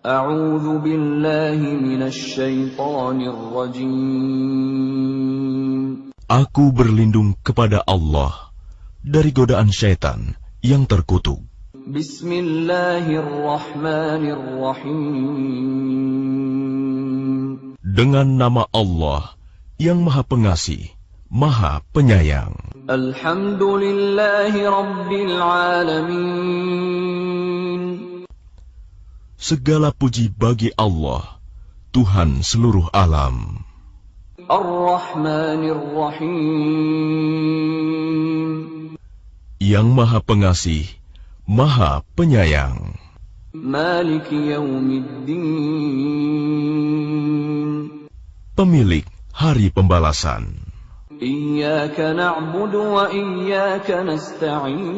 A'udzu billahi minasy syaithanir rajim. Aku berlindung kepada Allah dari godaan syaitan yang terkutuk. Bismillahirrahmanirrahim. Dengan nama Allah yang Maha Pengasih, Maha Penyayang. Alhamdulillahi Rabbil Alamin. Segala puji bagi Allah, Tuhan seluruh alam. Ar-Rahmanir Rahim. Yang Maha Pengasih, Maha Penyayang. Maliki Yaumiddin. Pemilik Hari Pembalasan. Iyyaka na'budu wa iyyaka nasta'in.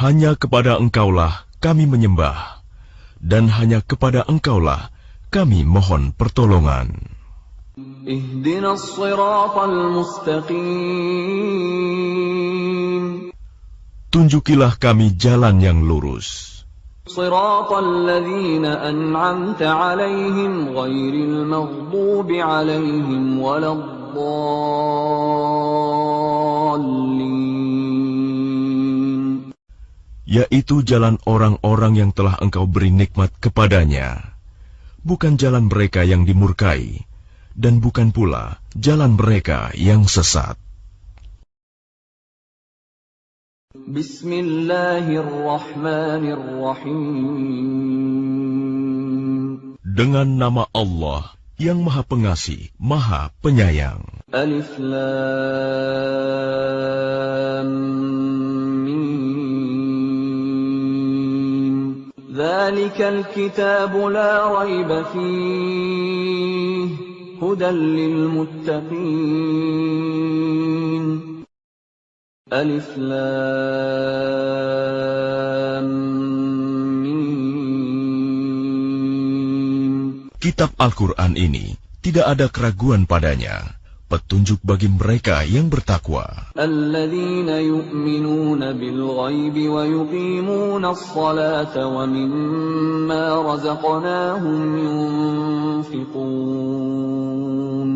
Hanya kepada Engkaulah kami menyembah, dan hanya kepada Engkaulah kami mohon pertolongan. Ihdinas siratal mustaqim. Tunjukilah kami jalan yang lurus. Siratal ladzina an'amta 'alaihim ghairil maghdubi 'alaihim waladdallin. Yaitu jalan orang-orang yang telah Engkau beri nikmat kepadanya, bukan jalan mereka yang dimurkai, dan bukan pula jalan mereka yang sesat. Bismillahirrahmanirrahim. Dengan nama Allah yang Maha Pengasih, Maha Penyayang. Alif Lam Mim. Dzalikal kitabu la raiba fihi hudan lil muttaqin. Alif Lam Mim. Kitab Al-Quran ini tidak ada keraguan padanya, petunjuk bagi mereka yang bertakwa. Alladzina yu'minuna bil ghaibi wa yuqimuna as-salata wa mimma razaqnahum yunfiqun.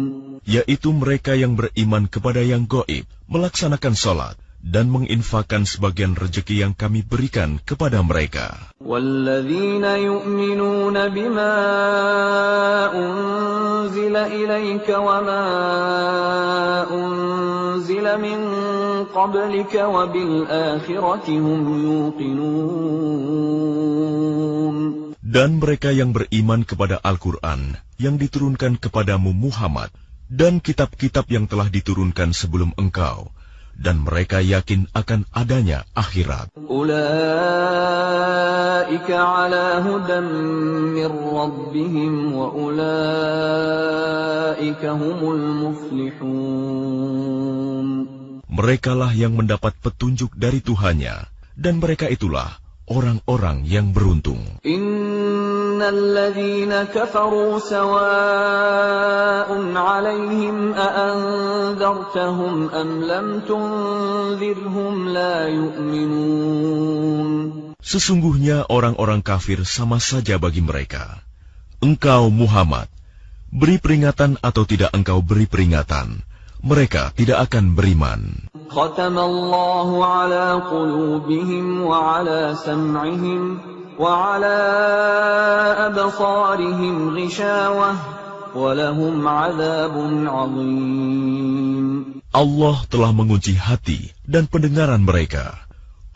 Yaitu mereka yang beriman kepada yang gaib, melaksanakan salat, dan menginfakkan sebagian rezeki yang kami berikan kepada mereka. Walladzina yu'minuna bima unzila ilaika wa ma unzila min qablika wa bil akhirati hum yuqinun. Dan mereka yang beriman kepada Al-Quran yang diturunkan kepadamu Muhammad, dan kitab-kitab yang telah diturunkan sebelum engkau, dan mereka yakin akan adanya akhirat. Ulaika ala hudan min rabbihim wa ulaika humul muflihun. Merekalah yang mendapat petunjuk dari Tuhannya, dan mereka itulah orang-orang yang beruntung. Innal ladzina kafaru sawa'un 'alaihim a anzartahum am lam tunzirhum la yu'minun. Sesungguhnya orang-orang kafir sama saja bagi mereka. Engkau Muhammad, beri peringatan atau tidak engkau beri peringatan, mereka tidak akan beriman. Khatamallahu 'ala qulubihim wa 'ala sam'ihim wa 'ala absarihim ghishawah wa lahum 'adzabun 'adzim. Allah telah mengunci hati dan pendengaran mereka.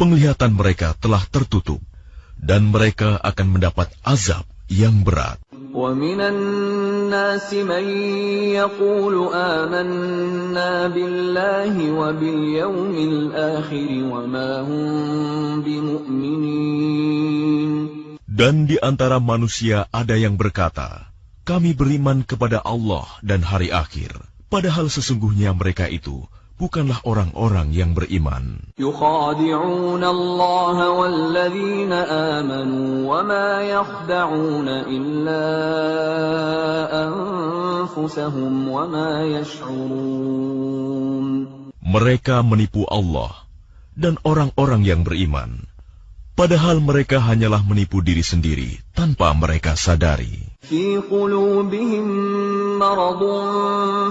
Penglihatan mereka telah tertutup, dan mereka akan mendapat azab yang berat. وَمِنَ النَّاسِ مَن يَقُولُ آمَنَّا بِاللَّهِ وَبِالْيَوْمِ الْآخِرِ وَمَا هُمْ بِمُؤْمِنِينَ. Dan di antara manusia ada yang berkata, kami beriman kepada Allah dan hari akhir, padahal sesungguhnya mereka itu bukanlah orang-orang yang beriman. يُخَادِعُونَ اللَّهَ وَالَّذِينَ آمَنُوا وَمَا يَخْدَعُونَ إِلَّا أَنفُسَهُمْ وَمَا يَشْعُرُونَ. Mereka menipu Allah dan orang-orang yang beriman, Padahal mereka hanyalah menipu diri sendiri tanpa mereka sadari. في قلوبهم مرض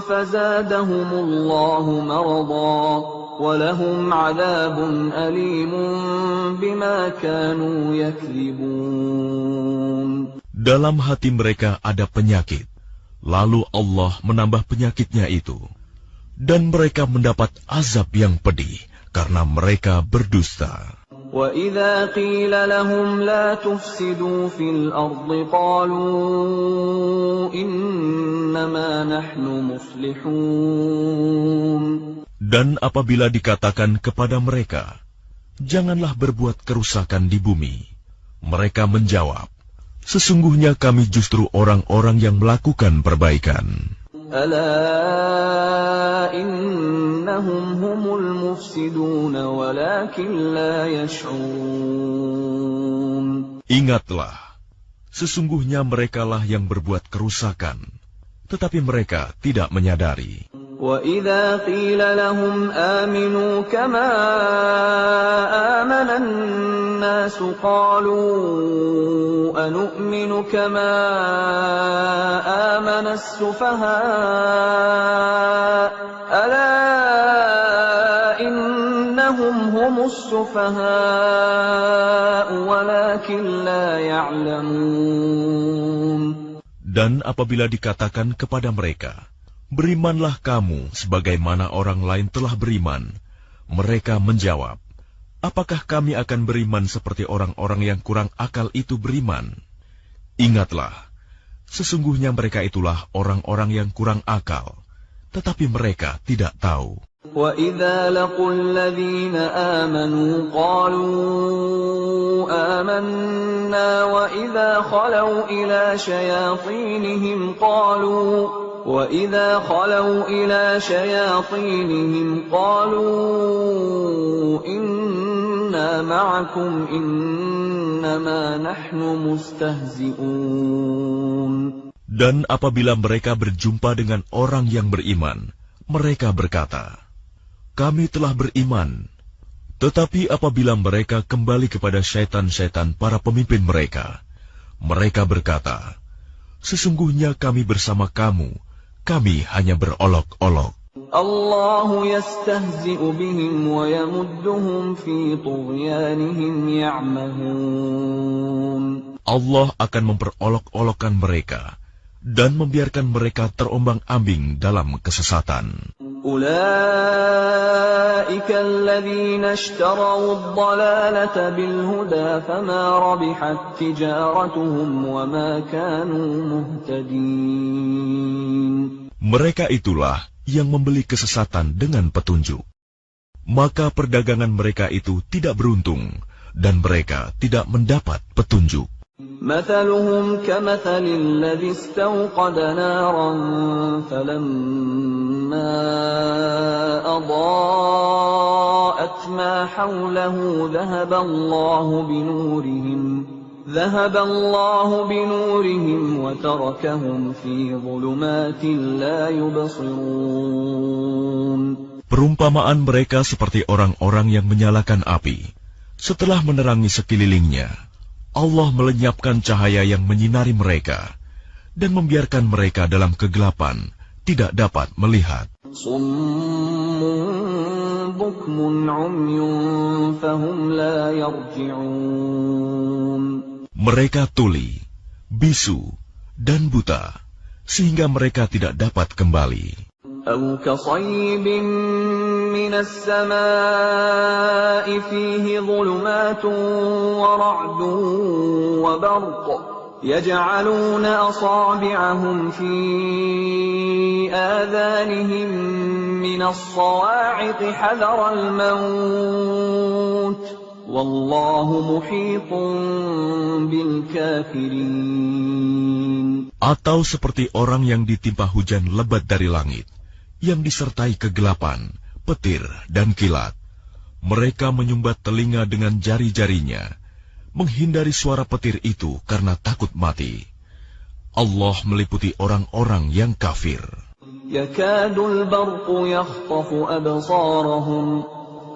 فزادهم الله مرضا ولهم عذاب أليم بما كانوا يكذبون. Dalam hati mereka ada penyakit, lalu Allah menambah penyakitnya itu, dan mereka mendapat azab yang pedih karena mereka berdusta. وَإِذَا قِيلَ لَهُمْ لَا تُفْسِدُوا فِي الْأَرْضِ قَالُوا إِنَّمَا نَحْنُ مُصْلِحُونَ. Dan apabila dikatakan kepada mereka, janganlah berbuat kerusakan di bumi, mereka menjawab, sesungguhnya kami justru orang-orang yang melakukan perbaikan. ألا إنهم هم المفسدون ولكن لا يشعرون. Ingatlah, sesungguhnya merekalah yang berbuat kerusakan, tetapi mereka tidak menyadari. وَإِذَا قِيلَ لَهُمْ آمِنُوا كَمَا آمَنَ النَّاسُ قَالُوا أَنُؤْمِنُ كَمَا آمَنَ السُّفَهَاءُ أَلَا إِنَّهُمْ هُمُ السُّفَهَاءُ وَلَكِنْ لَا يَعْلَمُونَ. Dan apabila dikatakan kepada mereka, berimanlah kamu sebagaimana orang lain telah beriman, mereka menjawab, apakah kami akan beriman seperti orang-orang yang kurang akal itu beriman? Ingatlah, sesungguhnya mereka itulah orang-orang yang kurang akal, tetapi mereka tidak tahu. وَإِذَا لَقُوا الَّذِينَ آمَنُوا قَالُوا آمَنَّا وَإِذَا خَلَوْا إِلَى شَيَاطِينِهِمْ قَالُوا إِنَّا مَعَكُمْ إِنَّمَا نَحْنُ مُسْتَهْزِئُونَ. Dan apabila mereka berjumpa dengan orang yang beriman, mereka berkata, kami telah beriman. Tetapi apabila mereka kembali kepada syaitan-syaitan para pemimpin mereka, mereka berkata, sesungguhnya kami bersama kamu, kami hanya berolok-olok. Allahu yastahzi'u bihim wa yamudduhum fi tughyanihim ya'mahun. Allah akan memperolok-olokkan mereka dan membiarkan mereka terombang-ambing dalam kesesatan. Ulaika alladhina ishtaraw ad-dalalata bil huda fama rabihat tijaratuhum wa ma kanu muhtadin. Mereka itulah yang membeli kesesatan dengan petunjuk. Maka perdagangan mereka itu tidak beruntung dan mereka tidak mendapat petunjuk. مثلهم كمثل الذي استوقد نارا فلما أضاءت ما حوله ذهب الله بنورهم وتركهم في ظلمات لا يبصرون. Perumpamaan mereka seperti orang-orang yang menyalakan api. Setelah menerangi sekelilingnya, Allah melenyapkan cahaya yang menyinari mereka dan membiarkan mereka dalam kegelapan, tidak dapat melihat. Mereka tuli, bisu, dan buta, sehingga mereka tidak dapat kembali. أو كصيب من السماء فيه ظلمات ورعد وبرق يجعلون أصابعهم في آذانهم من الصواعق حذر الموت والله محيط بالكافرين. Atau seperti orang yang ditimpa hujan lebat dari langit, yang disertai kegelapan, petir, dan kilat. Mereka menyumbat telinga dengan jari-jarinya, menghindari suara petir itu karena takut mati. Allah meliputi orang-orang yang kafir. Yakadul barqu yakhtafu absarahum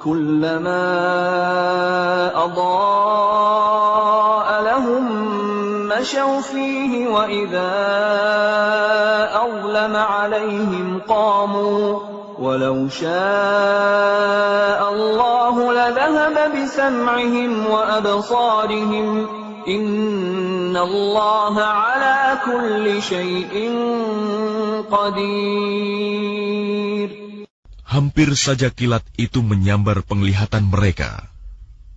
كلما أضاء لهم مشوا فيه وإذا أظلم عليهم قاموا ولو شاء الله لذهب بسمعهم وأبصارهم إن الله على كل شيء قدير. Hampir saja kilat itu menyambar penglihatan mereka.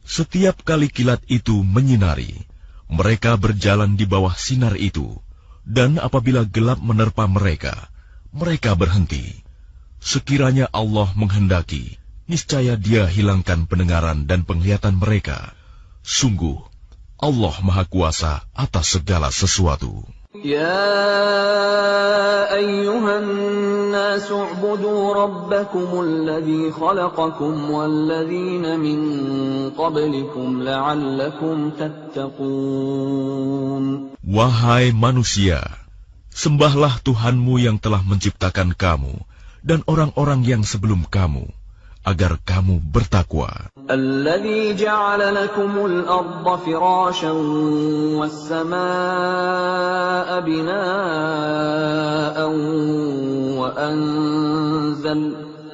Setiap kali kilat itu menyinari, mereka berjalan di bawah sinar itu, dan apabila gelap menerpa mereka, mereka berhenti. Sekiranya Allah menghendaki, niscaya Dia hilangkan pendengaran dan penglihatan mereka. Sungguh, Allah Maha Kuasa atas segala sesuatu. يا أيها الناس اعبدوا ربكم الذي خلقكم والذين من قبلكم لعلكم تتقون. Wahai manusia, sembahlah Tuhanmu yang telah menciptakan kamu dan orang-orang yang sebelum kamu, agar kamu bertakwa. الذي جعل لكم الأرض فراشا والسماء بناء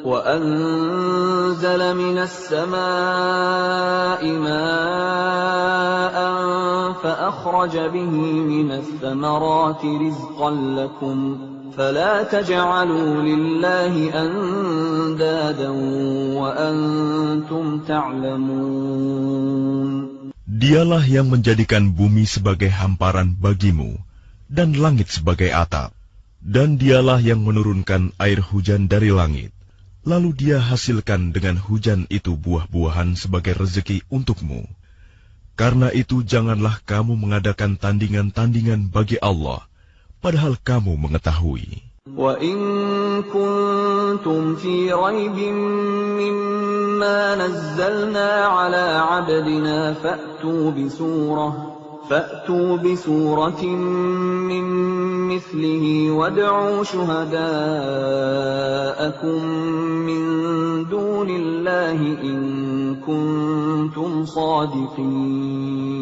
وأنزل من السماء ماء فأخرج به من الثمرات رزقا لكم فلا تجعلوا لله أندادا وأنتم تعلمون. Dialah yang menjadikan bumi sebagai hamparan bagimu dan langit sebagai atap, dan Dialah yang menurunkan air hujan dari langit, lalu Dia hasilkan dengan hujan itu buah-buahan sebagai rezeki untukmu. Karena itu janganlah kamu mengadakan tandingan-tandingan bagi Allah, padahal kamu mengetahui. وَإِن كُنتُمْ فِي رَيْبٍ مِّمَّا نَزَّلْنَا عَلَىٰ عَبْدِنَا فَأْتُوا بِسُورَةٍ مِّن مِّثْلِهِ وَادْعُوا شُهَدَاءَكُم مِّن دُونِ اللَّهِ إِن كُنتُمْ صَادِقِينَ.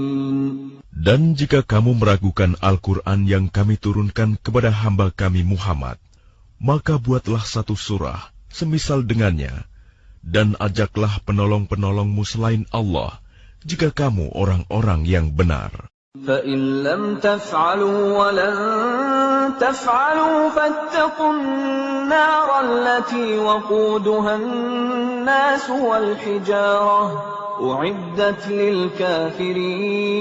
Dan jika kamu meragukan Al-Quran yang kami turunkan kepada hamba kami Muhammad, maka buatlah satu surah semisal dengannya, dan ajaklah penolong-penolongmu selain Allah, jika kamu orang-orang yang benar. فَإِن لَّمْ تَفْعَلُوا وَلَن تَفْعَلُوا فَاتَّقُوا النَّارَ الَّتِي وَقُودُهَا النَّاسُ وَالْحِجَارَةُ أُعِدَّتْ لِلْكَافِرِينَ.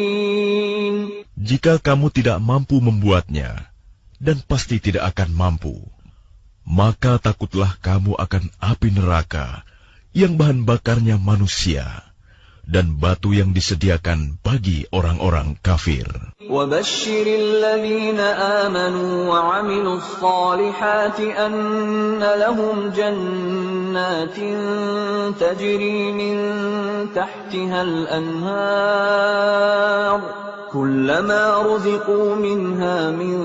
Jika kamu tidak mampu membuatnya, dan pasti tidak akan mampu, maka takutlah kamu akan api neraka yang bahan bakarnya manusia dan batu yang disediakan bagi orang-orang kafir. وَبَشِّرِ الَّذِينَ آمَنُوا وَعَمِلُوا الصَّالِحَاتِ أَنَّ لَهُمْ جَنَّاتٍ تَجْرِي مِن تَحْتِهَا الْأَنْهَارُ كُلَّمَا رُزِقُوا مِنْهَا مِن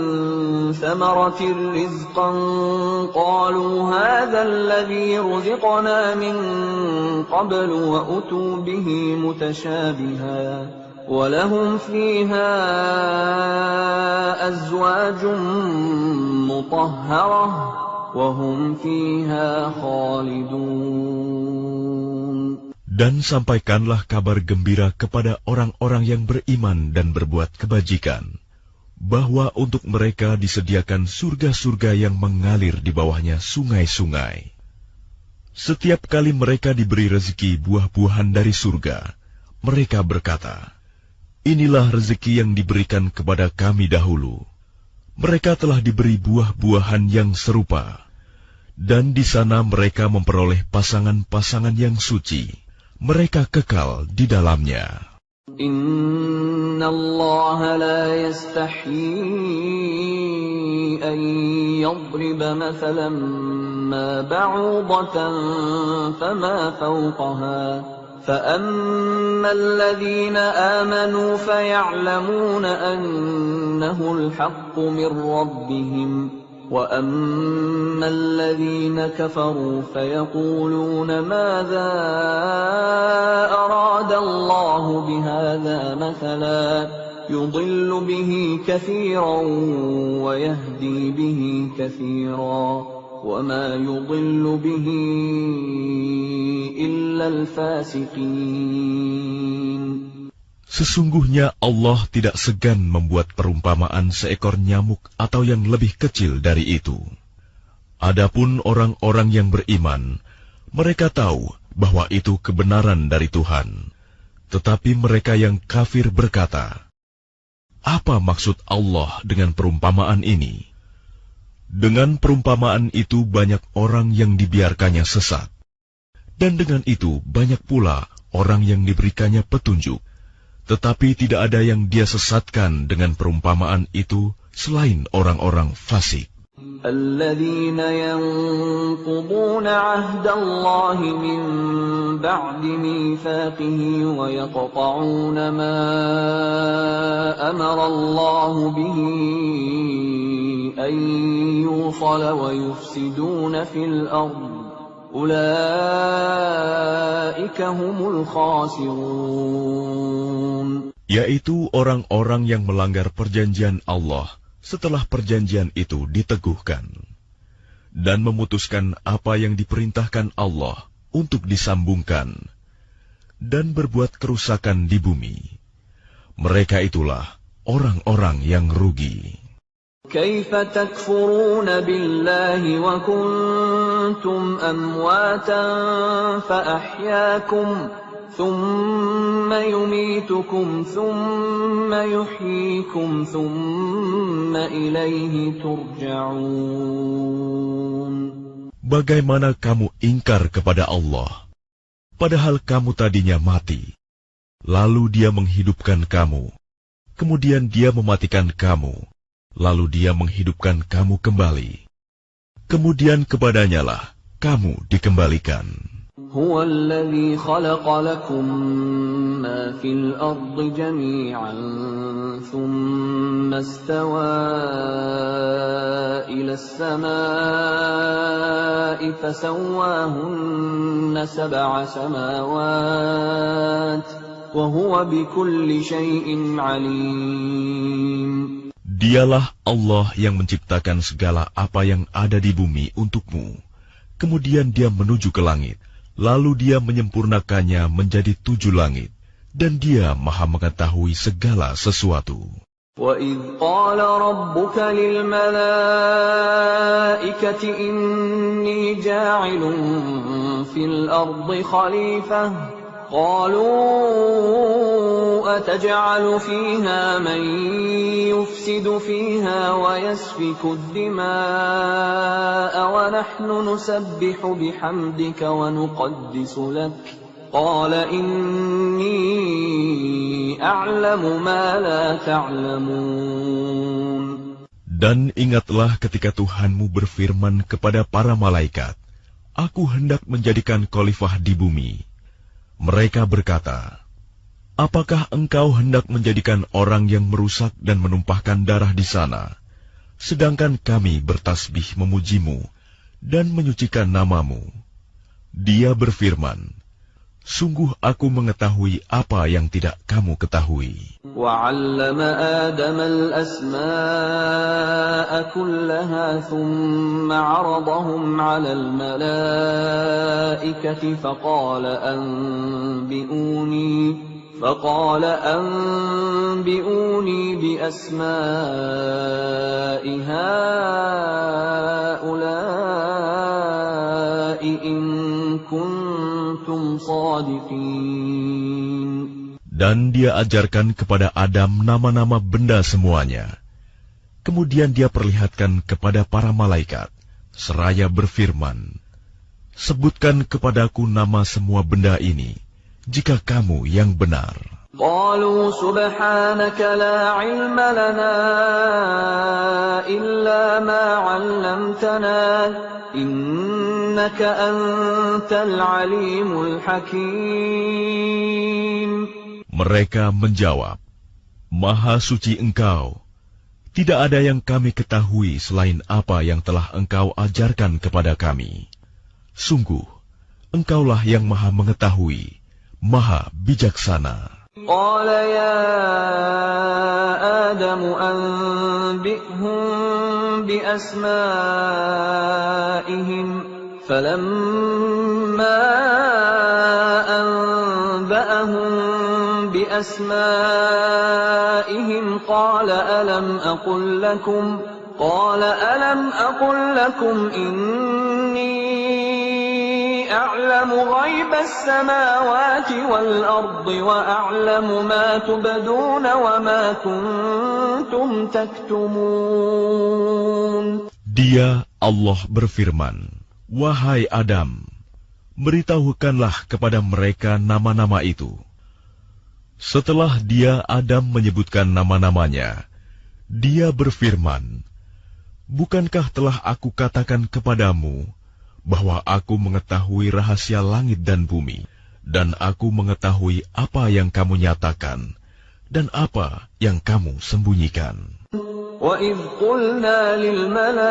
ثَمَرَةٍ رِّزْقًا قَالُوا هَٰذَا الَّذِي رُزِقْنَا مِن قَبْلُ وَأُتُوا بِهِ مُتَشَابِهًا وَلَهُمْ فِيهَا أَزْوَاجٌ مُّطَهَّرَةٌ وَهُمْ فِيهَا خَالِدُونَ. Dan sampaikanlah kabar gembira kepada orang-orang yang beriman dan berbuat kebajikan, bahwa untuk mereka disediakan surga-surga yang mengalir di bawahnya sungai-sungai. Setiap kali mereka diberi rezeki buah-buahan dari surga, mereka berkata, "Inilah rezeki yang diberikan kepada kami dahulu." Mereka telah diberi buah-buahan yang serupa, dan di sana mereka memperoleh pasangan-pasangan yang suci. Mereka kekal di dalamnya. Inna Allah la yastahyi an yadriba mathalan ma ba'udatan fama fawqaha فأما الذين آمنوا فيعلمون أنه الحق من ربهم وَأَمَّا الَّذِينَ كَفَرُوا فَيَقُولُونَ مَاذَا أَرَادَ اللَّهُ بِهَذَا مَثَلًا يُضِلُّ بِهِ كَثِيرًا وَيَهْدِي بِهِ كَثِيرًا وَمَا يُضِلُّ بِهِ إِلَّا الْفَاسِقِينَ. Sesungguhnya Allah tidak segan membuat perumpamaan seekor nyamuk atau yang lebih kecil dari itu. Adapun orang-orang yang beriman, mereka tahu bahwa itu kebenaran dari Tuhan. Tetapi mereka yang kafir berkata, "Apa maksud Allah dengan perumpamaan ini?" Dengan perumpamaan itu banyak orang yang dibiarkannya sesat. Dan dengan itu banyak pula orang yang diberikannya petunjuk. Tetapi tidak ada yang dia sesatkan dengan perumpamaan itu selain orang-orang fasik. الَّذِينَ يَنقُضُونَ عَهْدَ اللَّهِ مِن بَعْدِ مِيثَاقِهِ وَيَقْطَعُونَ مَا أَمَرَ اللَّهُ بِهِ أَن يُوصَلَ وَيُفْسِدُونَ فِي الْأَرْضِ أُولَئِكَ هُمُ الْخَاسِرُونَ. Yaitu orang-orang yang melanggar perjanjian Allah setelah perjanjian itu diteguhkan, dan memutuskan apa yang diperintahkan Allah untuk disambungkan, dan berbuat kerusakan di bumi. Mereka itulah orang-orang yang rugi. كيف تكفرون بالله وكنتم أمواتا فأحياكم ثم يميتكم ثم يحييكم ثم إليه ترجعون. Bagaimana kamu ingkar kepada Allah, padahal kamu tadinya mati, lalu Dia menghidupkan kamu, kemudian Dia mematikan kamu, lalu Dia menghidupkan kamu kembali. Kemudian kepadanya-lah kamu dikembalikan. هو الذي خلق لكم ما في الأرض جميعا ثم استوى إلى السماء فسواهن 7 سماوات وهو بكل شيء عليم. Dialah Allah yang menciptakan segala apa yang ada di bumi untukmu. Kemudian Dia menuju ke langit, lalu Dia menyempurnakannya menjadi 7 langit, dan Dia Maha mengetahui segala sesuatu. وَإِذْ قَالَ رَبُّكَ لِلْمَلَائِكَةِ إِنِّي جَاعِلٌ فِي الْأَرْضِ خَلِيفَةً قَالُوا أَتَجْعَلُ فِيهَا مَن يُفْسِدُ فِيهَا وَيَسْفِكُ الدِّمَاءَ وَنَحْنُ نُسَبِّحُ بِحَمْدِكَ وَنُقَدِّسُ لَكَ قَالَ إِنِّي أَعْلَمُ مَا لَا تَعْلَمُونَ. Dan ingatlah ketika Tuhanmu berfirman kepada para malaikat, "Aku hendak menjadikan khalifah di bumi." Mereka berkata, "Apakah engkau hendak menjadikan orang yang merusak dan menumpahkan darah di sana, sedangkan kami bertasbih memujimu dan menyucikan namamu?" Dia berfirman, "Sungguh aku mengetahui apa yang tidak kamu ketahui." وَعَلَّمَ آدَمَ الْأَسْمَاءَ كُلَّهَا ثُمَّ عَرَضَهُمْ عَلَى الْمَلَائِكَةِ فقال أنبئوني بأسماء هؤلاء إن كنتم صادقين. Dan Dia ajarkan kepada Adam nama-nama benda semuanya. Kemudian Dia perlihatkan kepada para malaikat, seraya berfirman, "Sebutkan kepadaku nama semua benda ini, jika kamu yang benar." قالوا سبحانك لا علم لنا إلا ما علمتنا إنك أنت العليم الحكيم. Mereka menjawab, "Maha suci Engkau, Tidak ada yang kami ketahui selain apa yang telah engkau ajarkan kepada kami. Sungguh, engkaulah yang maha mengetahui, maha bijaksana. قال يا آدم أنبئهم بأسمائهم فلما أنبأهم بأسمائهم قال ألم أقل لكم إني أعلم غيب السماوات والأرض وأعلم ما تبدون وما كنتم تكتمون. Dia, Allah berfirman, "Wahai Adam, beritahukanlah kepada mereka nama-nama itu." Setelah dia, Adam, menyebutkan nama-namanya, dia berfirman, "Bukankah telah aku katakan kepadamu bahwa aku mengetahui rahasia langit dan bumi, dan aku mengetahui apa yang kamu nyatakan dan apa yang kamu sembunyikan." وَإِذْ قُلْنَا لِلْمَلَائِكَةِ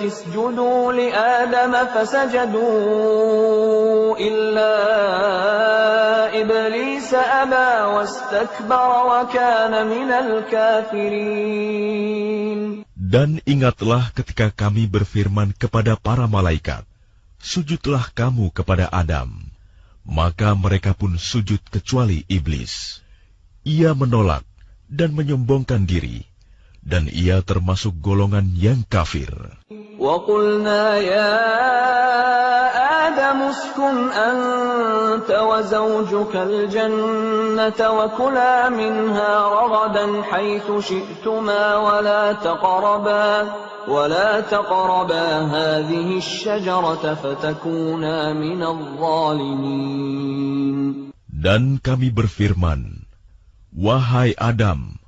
اسْجُدُوا لِآدَمَ فَسَجَدُوا إِلَّا إِبْلِيسَ أَبَى وَاسْتَكْبَرَ وَكَانَ مِنَ الْكَافِرِينَ. Dan ingatlah ketika kami berfirman kepada para malaikat, "Sujudlah kamu kepada Adam." Maka mereka pun sujud kecuali iblis. Ia menolak dan menyombongkan diri, dan ia termasuk golongan yang kafir. وَقُلْنَا يَا آدَمُ اسْكُنْ أَنْتَ وَزَوْجُكَ الْجَنَّةَ وَكُلَا مِنْهَا رَغَدًا حَيْثُ شِئْتُمَا وَلَا تَقْرَبَا هَذِهِ الشَّجَرَةَ فَتَكُونَا مِنَ الظَّالِمِينَ. Dan kami berfirman, "Wahai Adam,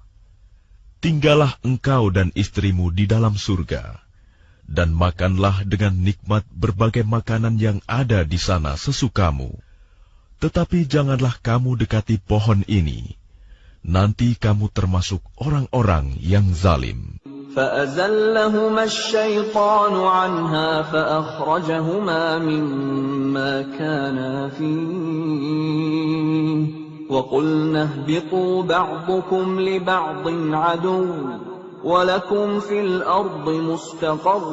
tinggallah engkau dan istrimu di dalam surga, dan makanlah dengan nikmat berbagai makanan yang ada di sana sesukamu. Tetapi janganlah kamu dekati pohon ini, nanti kamu termasuk orang-orang yang zalim." فَأَزَلَّهُمَا الشَّيْطَانُ عَنْهَا فَأَخْرَجَهُمَا مِمَّا كَانَا فِيهِ وَقُلْنَا اهْبِطُوا بَعْضُكُمْ لِبَعْضٍ عَدُوٌّ وَلَكُمْ فِي الْأَرْضِ مُسْتَقَرٌّ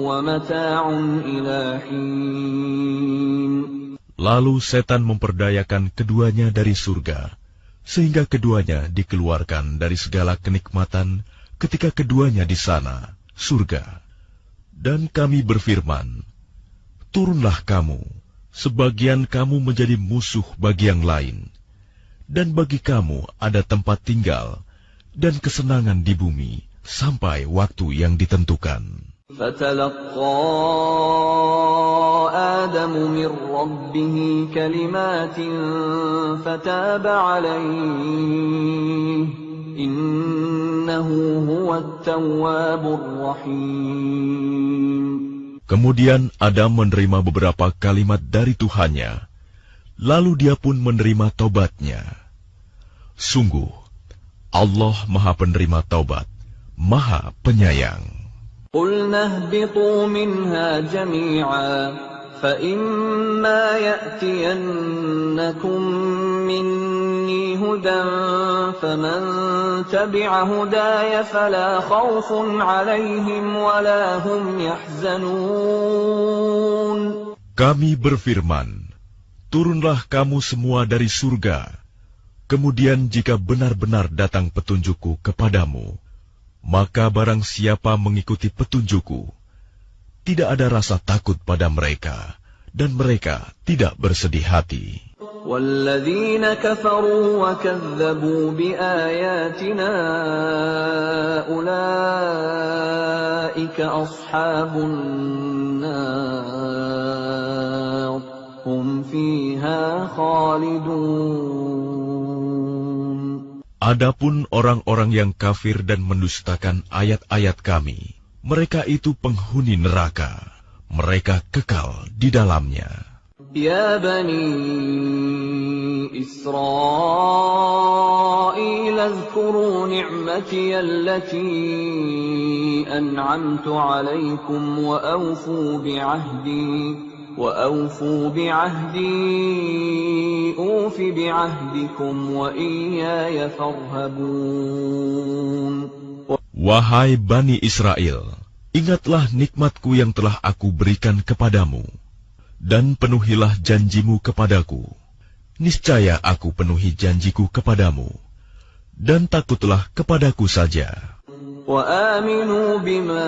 وَمَتَاعٌ إِلَى حِينٍ. Lalu setan memperdayakan keduanya dari surga, sehingga keduanya dikeluarkan dari segala kenikmatan ketika keduanya di sana, surga. Dan kami berfirman, "Turunlah kamu, sebagian kamu menjadi musuh bagi yang lain, dan bagi kamu ada tempat tinggal dan kesenangan di bumi sampai waktu yang ditentukan." فَتَلَقَّى آدَمُ مِنْ رَبِّهِ كَلِمَاتٍ فَتَابَ عَلَيْهِ إِنَّهُ هُوَ التَّوَّابُ الرَّحِيمُ. Kemudian Adam menerima beberapa kalimat dari Tuhannya, lalu dia pun menerima taubatnya. Sungguh, Allah Maha Penerima Taubat, Maha Penyayang. قُلْنَا اهْبِطُوا مِنْهَا جَمِيعًا فَإِمَّا يَأْتِيَنَّكُمْ مِنِّي هُدًى فَمَنْ تَبِعَ هُدَايَ فَلَا خَوْفٌ عَلَيْهِمْ وَلَا هُمْ يَحْزَنُونَ. Kami berfirman, "Turunlah kamu semua dari surga. Kemudian jika benar-benar datang petunjukku kepadamu, maka barang siapa mengikuti petunjukku, tidak ada rasa takut pada mereka, dan mereka tidak bersedih hati." وَالَّذِينَ كَفَرُوا وَكَذَّبُوا بِآيَاتِنَا أُولَئِكَ أَصْحَابُ النَّارِ هُمْ فِيهَا خَالِدُونَ. Adapun orang-orang yang kafir dan mendustakan ayat-ayat kami, mereka itu penghuni neraka, mereka kekal di dalamnya. يا بني إسرائيل اذكروا نعمتي التي أنعمت عليكم وأوفوا بعهدي أوف بعهدكم وإياي فارهبون. Wahai Bani Israel, ingatlah nikmatku yang telah aku berikan kepadamu, dan penuhilah janjimu kepadaku. Niscaya aku penuhi janjiku kepadamu, dan takutlah kepadaku saja. وآمنوا بما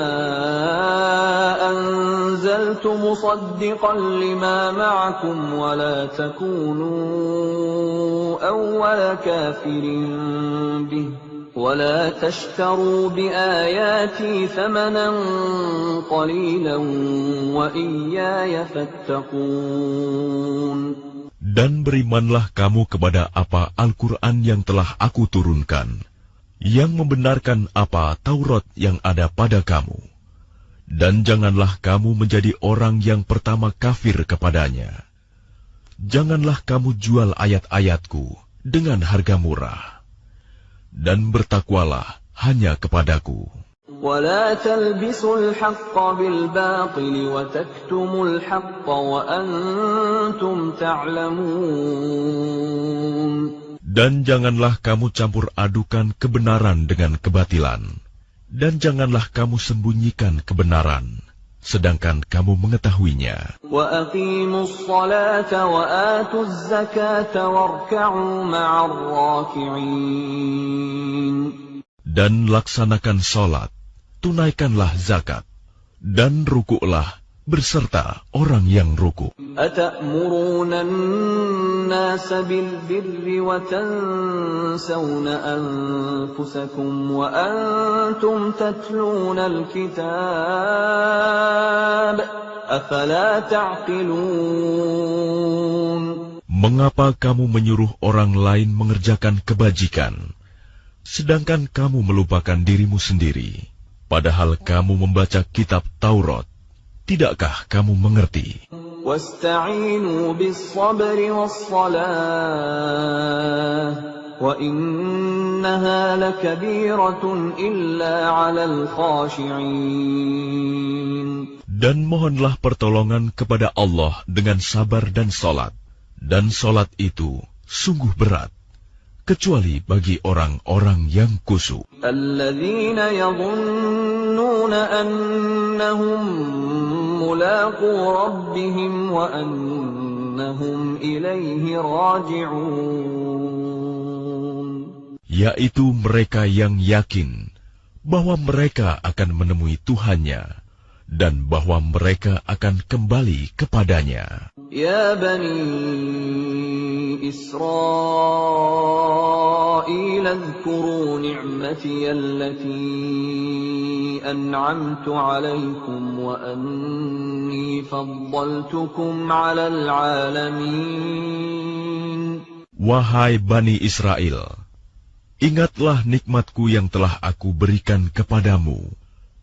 أنزلت مصدقا لما معكم ولا تكونوا أول كافر به ولا تشتروا بآياتي ثمنا قليلا وإياي فاتقون. Dan berimanlah kamu kepada apa Al-Quran yang telah aku turunkan, yang membenarkan apa Taurat yang ada pada kamu. Dan janganlah kamu menjadi orang yang pertama kafir kepadanya. Janganlah kamu jual ayat-ayatku dengan harga murah. Dan bertakwalah hanya kepadaku. ولا تلبسوا الحق بالباطل وتكتموا الحق وأنتم تعلمون. Dan janganlah kamu campur adukan kebenaran dengan kebatilan, dan janganlah kamu sembunyikan kebenaran, sedangkan kamu mengetahuinya. وأقيموا الصلاة وآتوا الزكاة واركعوا مع الراكعين. Dan laksanakan salat, tunaikanlah zakat, dan rukuklah berserta orang yang rukuk. أتأمرون الناس بالبر وتنسون أنفسكم وأنتم تتلون الكتاب أفلا تعقلون. Mengapa kamu menyuruh orang lain mengerjakan kebajikan, sedangkan kamu melupakan dirimu sendiri, padahal kamu membaca kitab Taurat? Tidakkah kamu mengerti? وَاسْتَعِينُوا بِالصَّبْرِ وَالصَّلَاةِ وَإِنَّهَا لَكَبِيرَةٌ إِلَّا عَلَى الْخَاشِعِينَ. Dan mohonlah pertolongan kepada Allah dengan sabar dan salat, dan salat itu sungguh berat, kecuali bagi orang-orang yang khusyuk. الَّذِينَ يَظُنُّونَ أَنَّهُمْ مُلَاقُو رَبِّهِمْ وَأَنَّهُمْ إِلَيْهِ رَاجِعُونَ. Yaitu mereka yang yakin bahwa mereka akan menemui Tuhannya, dan bahwa mereka akan kembali kepadanya. Ya Bani Israel, اذكروا نعمتي التي أنعمت عليكم وأني فضلتكم على العالمين. Wahai Bani Israel, ingatlah nikmatku yang telah aku berikan kepadamu,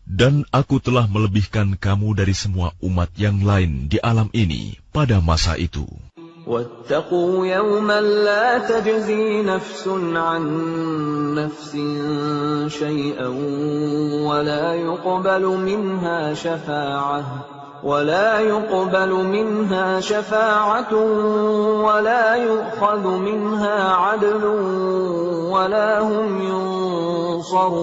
dan aku telah melebihkan kamu dari semua umat yang lain di alam ini pada masa itu. وَاتَّقُوا يَوْمًا لَا تَجْزِي نَفْسٌ عَنْ نَفْسٍ شَيْئًا وَلَا يُقْبَلُ مِنْهَا شَفَاعَةٌ وَلَا يُؤْخَذُ مِنْهَا عَدْلٌ وَلَا هُمْ يُنصَرُونَ.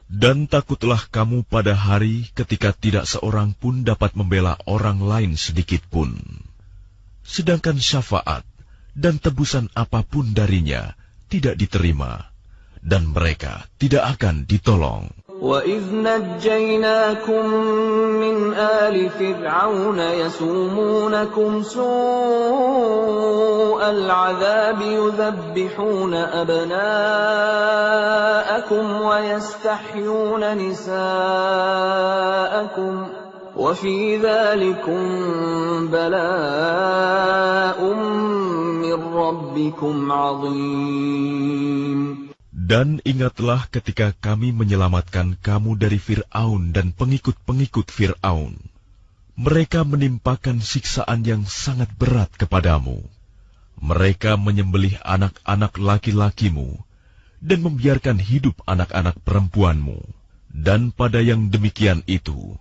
Dan takutlah kamu pada hari ketika tidak seorang pun dapat membela orang lain sedikit pun, sedangkan syafaat dan tebusan apapun darinya tidak diterima, dan mereka tidak akan ditolong. وَإِذْ نَجَّيْنَاكُمْ مِنْ آلِ فِرْعَوْنَ يَسُومُونَكُمْ سُوءَ الْعَذَابِ يُذَبِّحُونَ أَبْنَاءَكُمْ وَيَسْتَحْيُونَ نِسَاءَكُمْ وَفِي ذَلِكُمْ بَلَاءٌ مِّن رَّبِّكُمْ عَظِيمٌ. Dan ingatlah ketika kami menyelamatkan kamu dari Fir'aun dan pengikut-pengikut Fir'aun. Mereka menimpakan siksaan yang sangat berat kepadamu. Mereka menyembelih anak-anak laki-lakimu dan membiarkan hidup anak-anak perempuanmu. Dan pada yang demikian itu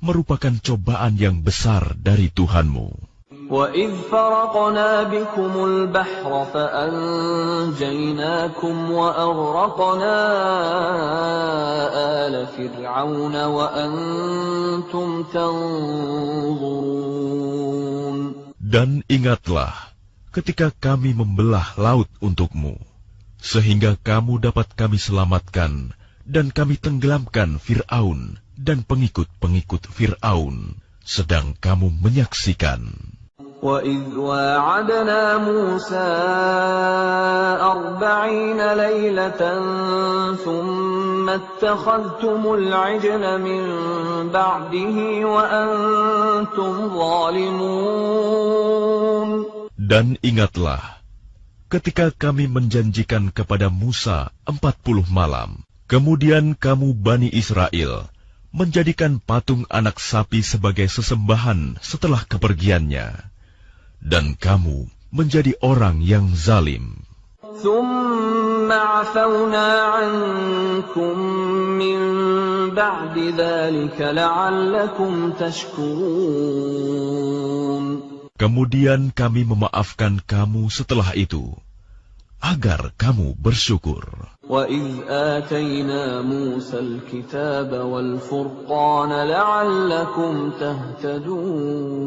merupakan cobaan yang besar dari Tuhanmu. وَإِذْ فَرَقْنَا بِكُمُ الْبَحْرَ فَأَنْجَيْنَاكُمْ وَأَغْرَقْنَا آلَ فِرْعَوْنَ وَأَنْتُمْ تَنْظُرُونَ. Dan ingatlah ketika kami membelah laut untukmu, sehingga kamu dapat kami selamatkan, dan kami tenggelamkan Fir'aun dan pengikut-pengikut Fir'aun, sedang kamu menyaksikan. وَإِذْ وَاعَدْنَا مُوسَىٰ 40 لَيْلَةً ثُمَّ اتَّخَذْتُمُ الْعِجْلَ مِن بَعْدِهِ وَأَنْتُمْ ظَالِمُونَ. Dan ingatlah ketika kami menjanjikan kepada Musa 40 malam, kemudian kamu Bani Israel menjadikan patung anak sapi sebagai sesembahan setelah kepergiannya, dan kamu menjadi orang yang zalim. ثُمَّ عَفَوْنَا عَنْكُمْ مِنْ بَعْدِ ذَلِكَ لَعَلَّكُمْ تَشْكُرُونَ. Kemudian kami memaafkan kamu setelah itu, agar kamu bersyukur. وَإِذْ آتَيْنَا مُوسَى الْكِتَابَ وَالْفُرْقَانَ لَعَلَّكُمْ تَهْتَدُونَ.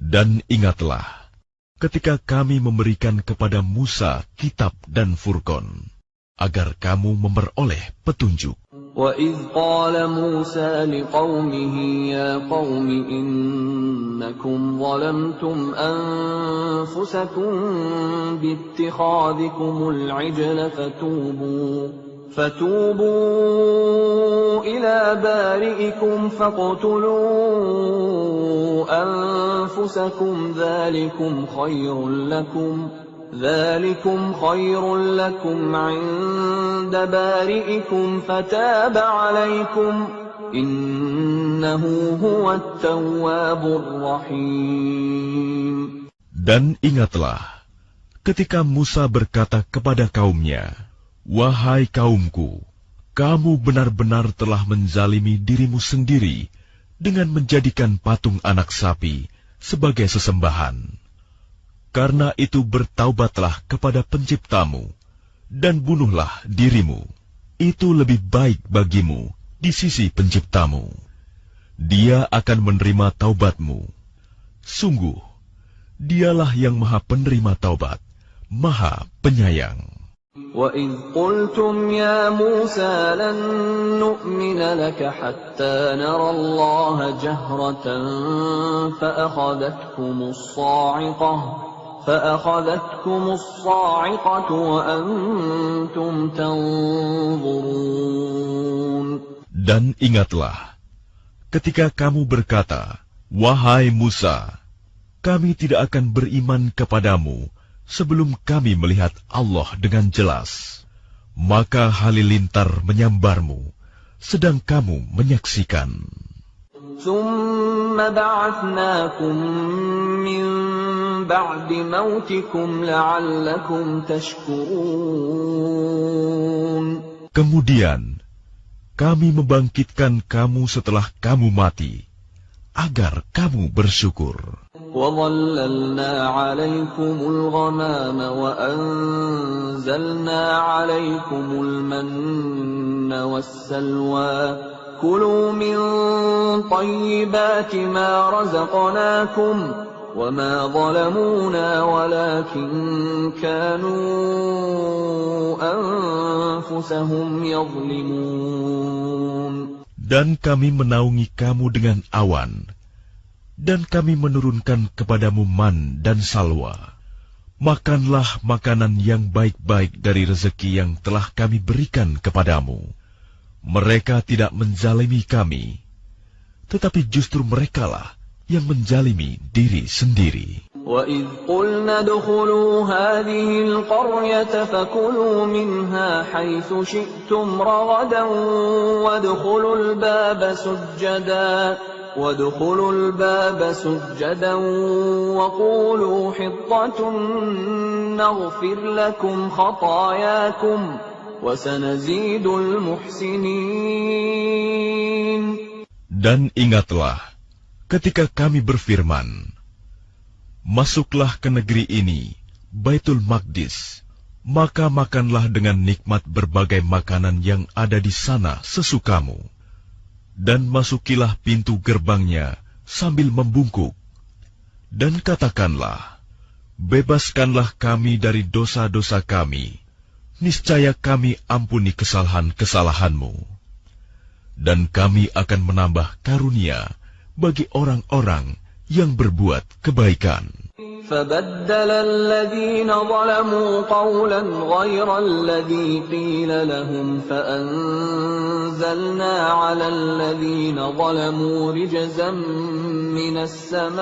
Dan ingatlah ketika kami memberikan kepada Musa kitab dan Furqan, agar kamu memperoleh petunjuk. وَإِذْ قَالَ مُوسَى لِقَوْمِهِ يَا قَوْمِ إِنَّكُمْ ظَلَمْتُمْ أَنفُسَكُمْ بِاتِّخَاذِكُمُ الْعِجْلَ فَتُوبُوا إِلَى بَارِئِكُمْ فَاقْتُلُوا أَنفُسَكُمْ ذَلِكُمْ خَيْرٌ لَكُمْ عِندَ بَارِئِكُمْ فَتَابَ عَلَيْكُمْ إِنَّهُ هُوَ التَّوَّابُ الرَّحِيمُ. Dan ingatlah ketika Musa berkata kepada kaumnya, "Wahai kaumku, kamu benar-benar telah menzalimi dirimu sendiri dengan menjadikan patung anak sapi sebagai sesembahan. Karena itu bertaubatlah kepada Penciptamu, dan bunuhlah dirimu. Itu lebih baik bagimu di sisi Penciptamu. Dia akan menerima taubatmu. Sungguh, Dialah yang Maha Penerima Taubat, Maha Penyayang." وَإِذْ قُلْتُمْ يَا مُوسَى لَن نُّؤْمِنَ لَكَ حَتَّىٰ نَرَى اللَّهَ جَهْرَةً فَأَخَذَتْكُمُ الصَّاعِقَةُ وَأَنْتُمْ تَنظُرُونَ. Dan ingatlah, ketika kamu berkata, "Wahai Musa, kami tidak akan beriman kepadamu sebelum kami melihat Allah dengan jelas." Maka halilintar menyambarmu, sedang kamu menyaksikan. ثُمَّ بَعَثْنَاكُمْ مِنْ بَعْدِ مَوْتِكُمْ لَعَلَّكُمْ تَشْكُرُونَ. Kemudian kami membangkitkan kamu setelah kamu mati, agar kamu bersyukur. وَظَلَّلْنَا عَلَيْكُمُ الْغَمَامَ وَأَنزَلْنَا عَلَيْكُمُ الْمَنَّ وَالسَّلْوَىٰ كُلُوا مِن طَيِّبَاتِ مَا رَزَقْنَاكُمْ وَمَا ظَلَمُونَا وَلَٰكِن كَانُوا أَنفُسَهُمْ يَظْلِمُونَ. Dan kami menaungi kamu dengan awan, dan kami menurunkan kepadamu man dan salwa. Makanlah makanan yang baik-baik dari rezeki yang telah kami berikan kepadamu. Mereka tidak menzalimi kami, tetapi justru merekalah yang menzalimi diri sendiri. وَإِذْ قُلْنَا ادْخُلُوا هَٰذِهِ الْقَرْيَةَ فَكُلُوا مِنْهَا حَيْثُ شِئْتُمْ رَغَدًا وَادْخُلُوا الْبَابَ سُجَّدًا وَادْخُلُوا الْبَابَ سُجَّدًا وَقُولُوا حِطَّةٌ نَغْفِرْ لَكُمْ خَطَايَاكُمْ وَسَنَزِيدُ الْمُحْسِنِينَ. Dan ingatlah ketika kami berfirman, masuklah ke negeri ini, Baitul Maqdis, maka makanlah dengan nikmat berbagai makanan yang ada di sana sesukamu. Dan masukilah pintu gerbangnya sambil membungkuk. Dan katakanlah, bebaskanlah kami dari dosa-dosa kami, niscaya kami ampuni kesalahan-kesalahanmu. Dan kami akan menambah karunia bagi orang-orang yang berbuat kebaikan. فَبَدَّلَ الَّذِينَ ظَلَمُوا قَوْلًا غَيْرَ الَّذِي قِيلَ لَهُمْ فَأَنزَلْنَا عَلَى الَّذِينَ ظَلَمُوا رِجْزًا مِّنَ السَّمَاءِ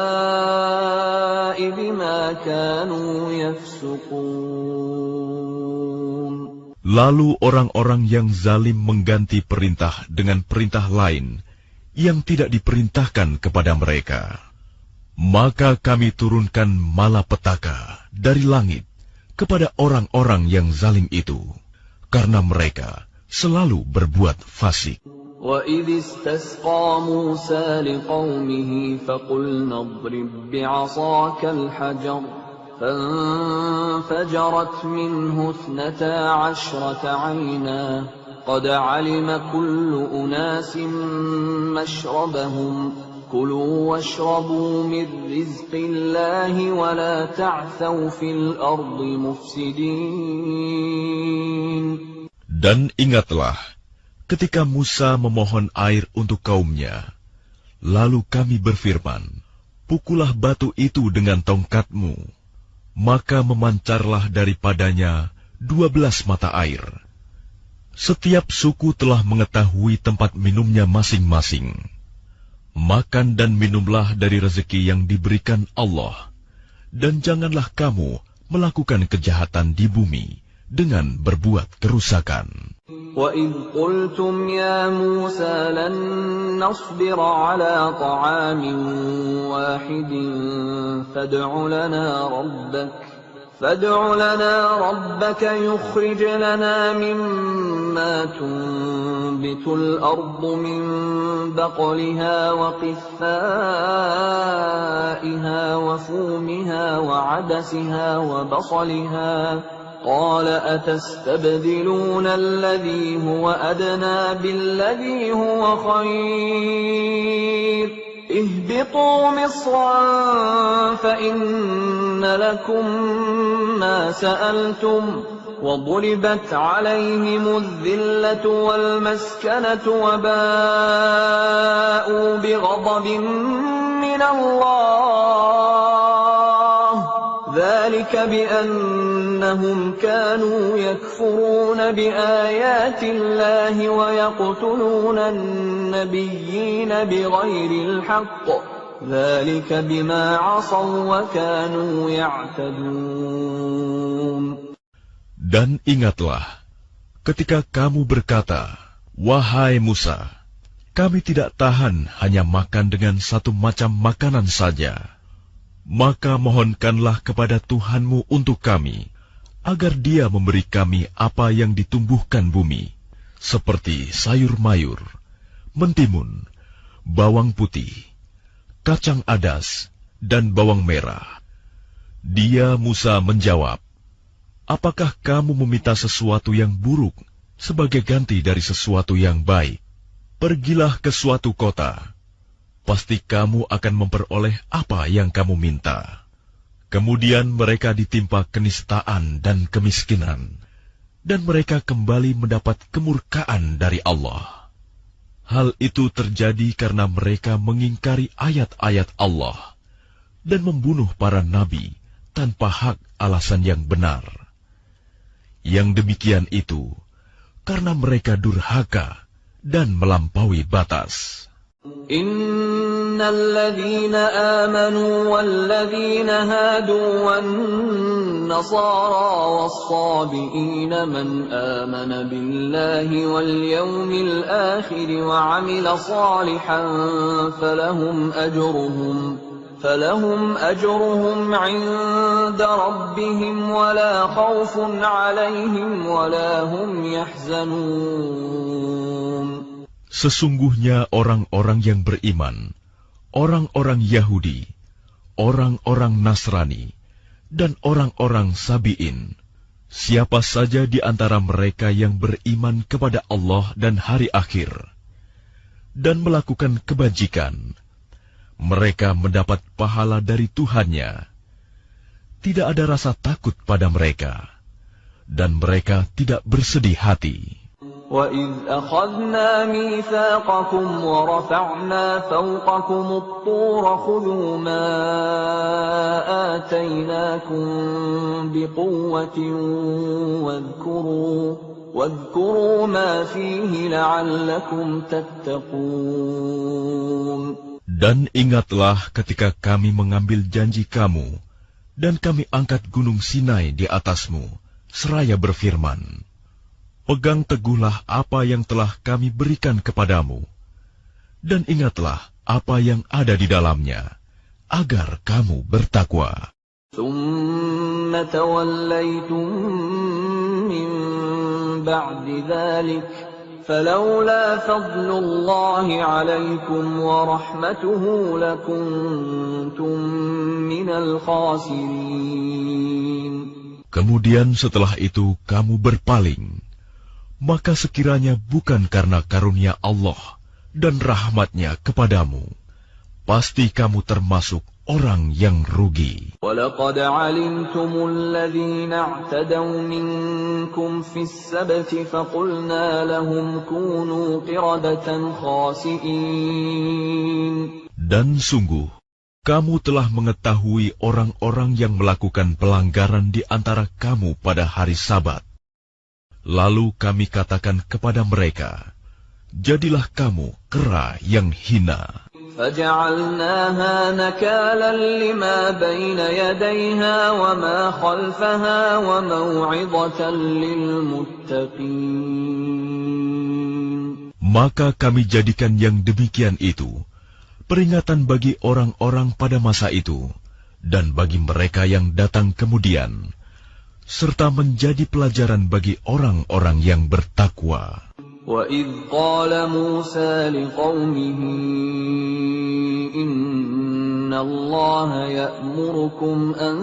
بِمَا كَانُوا يَفْسُقُونَ. Lalu orang-orang yang zalim mengganti perintah dengan perintah lain yang tidak diperintahkan kepada mereka. Maka kami turunkan malapetaka dari langit kepada orang-orang yang zalim itu, karena mereka selalu berbuat fasik. وَإِذِ اسْتَسْقَى مُوسَى لِقَوْمِهِ فَقُلْنَا اضْرِب بِّعَصَاكَ الْحَجَرَ فَانفَجَرَتْ مِنْهُ 12 عَيْنًا قَدْ عَلِمَ كُلُّ أُنَاسٍ مَّشْرَبَهُمْ كُلُوا وَاشْرَبُوا مِن رِّزْقِ اللَّهِ وَلَا تَعْثَوْا فِي الْأَرْضِ مُفْسِدِينَ. Dan ingatlah ketika Musa memohon air untuk kaumnya, lalu kami berfirman, pukullah batu itu dengan tongkatmu, maka memancarlah daripadanya 12 mata air. Setiap suku telah mengetahui tempat minumnya masing-masing. Makan dan minumlah dari rezeki yang diberikan Allah, dan janganlah kamu melakukan kejahatan di bumi dengan berbuat kerusakan. وَإِذْ قُلْتُمْ يَا مُوسَى لَن نَّصْبِرَ عَلَىٰ طَعَامٍ وَاحِدٍ فَادْعُ لَنَا رَبَّكَ يُخْرِجْ لَنَا مِمَّا تُنبِتُ الْأَرْضُ مِن بَقْلِهَا وَقِثَّائِهَا وَفُومِهَا وَعَدَسِهَا وَبَصَلِهَا قَالَ أَتَسْتَبْدِلُونَ الَّذِي هُوَ أَدْنَىٰ بِالَّذِي هُوَ خَيْرٌ اهْبِطُوا مِصْرًا فَإِنَّ لَكُم مَّا سَأَلْتُمْ وَضُرِبَتْ عَلَيْهِمُ الذِّلَّةُ وَالْمَسْكَنَةُ وَبَاءُوا بِغَضَبٍ مِّنَ اللَّهِ ذَلِكَ بِأَنَّهُمْ كَانُوا يَكْفُرُونَ بِآيَاتِ اللَّهِ وَيَقْتُلُونَ النَّبِيِّينَ بِغَيْرِ الْحَقِّ ذَلِكَ بِمَا عَصَوْا وَكَانُوا يَعْتَدُونَ. Dan ingatlah ketika kamu berkata, wahai Musa, kami tidak tahan hanya makan dengan satu macam makanan saja. Maka mohonkanlah kepada Tuhanmu untuk kami, agar Dia memberi kami apa yang ditumbuhkan bumi, seperti sayur mayur, mentimun, bawang putih, kacang adas, dan bawang merah. Dia Musa menjawab, apakah kamu meminta sesuatu yang buruk sebagai ganti dari sesuatu yang baik? Pergilah ke suatu kota. Pasti kamu akan memperoleh apa yang kamu minta. Kemudian mereka ditimpa kenistaan dan kemiskinan, dan mereka kembali mendapat kemurkaan dari Allah. Hal itu terjadi karena mereka mengingkari ayat-ayat Allah dan membunuh para nabi tanpa hak alasan yang benar. Yang demikian itu karena mereka durhaka dan melampaui batas. إِنَّ الذين آمنوا والذين هادوا والنصارى والصابئين من آمن بالله واليوم الآخر وعمل صالحا فلهم أجرهم عند ربهم ولا خوف عليهم ولا هم يحزنون. Sesungguhnya orang-orang yang beriman, orang-orang Yahudi, orang-orang Nasrani, dan orang-orang Sabi'in, siapa saja di antara mereka yang beriman kepada Allah dan hari akhir, dan melakukan kebajikan, mereka mendapat pahala dari Tuhannya. Tidak ada rasa takut pada mereka, dan mereka tidak bersedih hati. وَإِذْ أَخَذْنَا مِيثَاقَكُمْ وَرَفَعْنَا فَوْقَكُمُ الطُّورَ خُذُوا مَا آتَيْنَاكُمْ بِقُوَّةٍ وَاذْكُرُوا مَا فِيهِ لَعَلَّكُمْ تَتَّقُونَ. Dan ingatlah ketika kami mengambil janji kamu, dan kami angkat gunung Sinai di atasmu, seraya berfirman, pegang teguhlah apa yang telah kami berikan kepadamu, dan ingatlah apa yang ada di dalamnya, agar kamu bertakwa. ثُمَّ تَوَلَّيْتُم مِّن بَعْدِ ذَلِكَ فَلَوْلَا فَضْلُ اللَّهِ عَلَيْكُمْ وَرَحْمَتُهُ لَكُنتُم مِّنَ الْخَاسِرِينَ. Kemudian setelah itu kamu berpaling, maka sekiranya bukan karena karunia Allah dan rahmat-Nya kepadamu, pasti kamu termasuk orang yang rugi. وَلَقَدْ عَلِمْتُمُ الَّذِينَ اعْتَدَوْا مِنكُمْ فِي السَّبْتِ فَقُلْنَا لَهُمْ كُونُوا قِرَدَةً خَاسِئِينَ. Dan sungguh, kamu telah mengetahui orang-orang yang melakukan pelanggaran di antara kamu pada hari Sabat. Lalu kami katakan kepada mereka, jadilah kamu kera yang hina. فَجَعَلْنَاهَا نَكَالًا لِمَا بَيْنَ يَدَيْهَا وَمَا خَلْفَهَا وَمَوْعِظَةً لِلْمُتَّقِينَ. Maka kami jadikan yang demikian itu peringatan bagi orang-orang pada masa itu, dan bagi mereka yang datang kemudian, serta menjadi pelajaran bagi orang-orang yang bertakwa. وَإِذْ قَالَ مُوسَى لِقَوْمِهِ إِنَّ اللَّهَ يَأْمُرُكُمْ أَن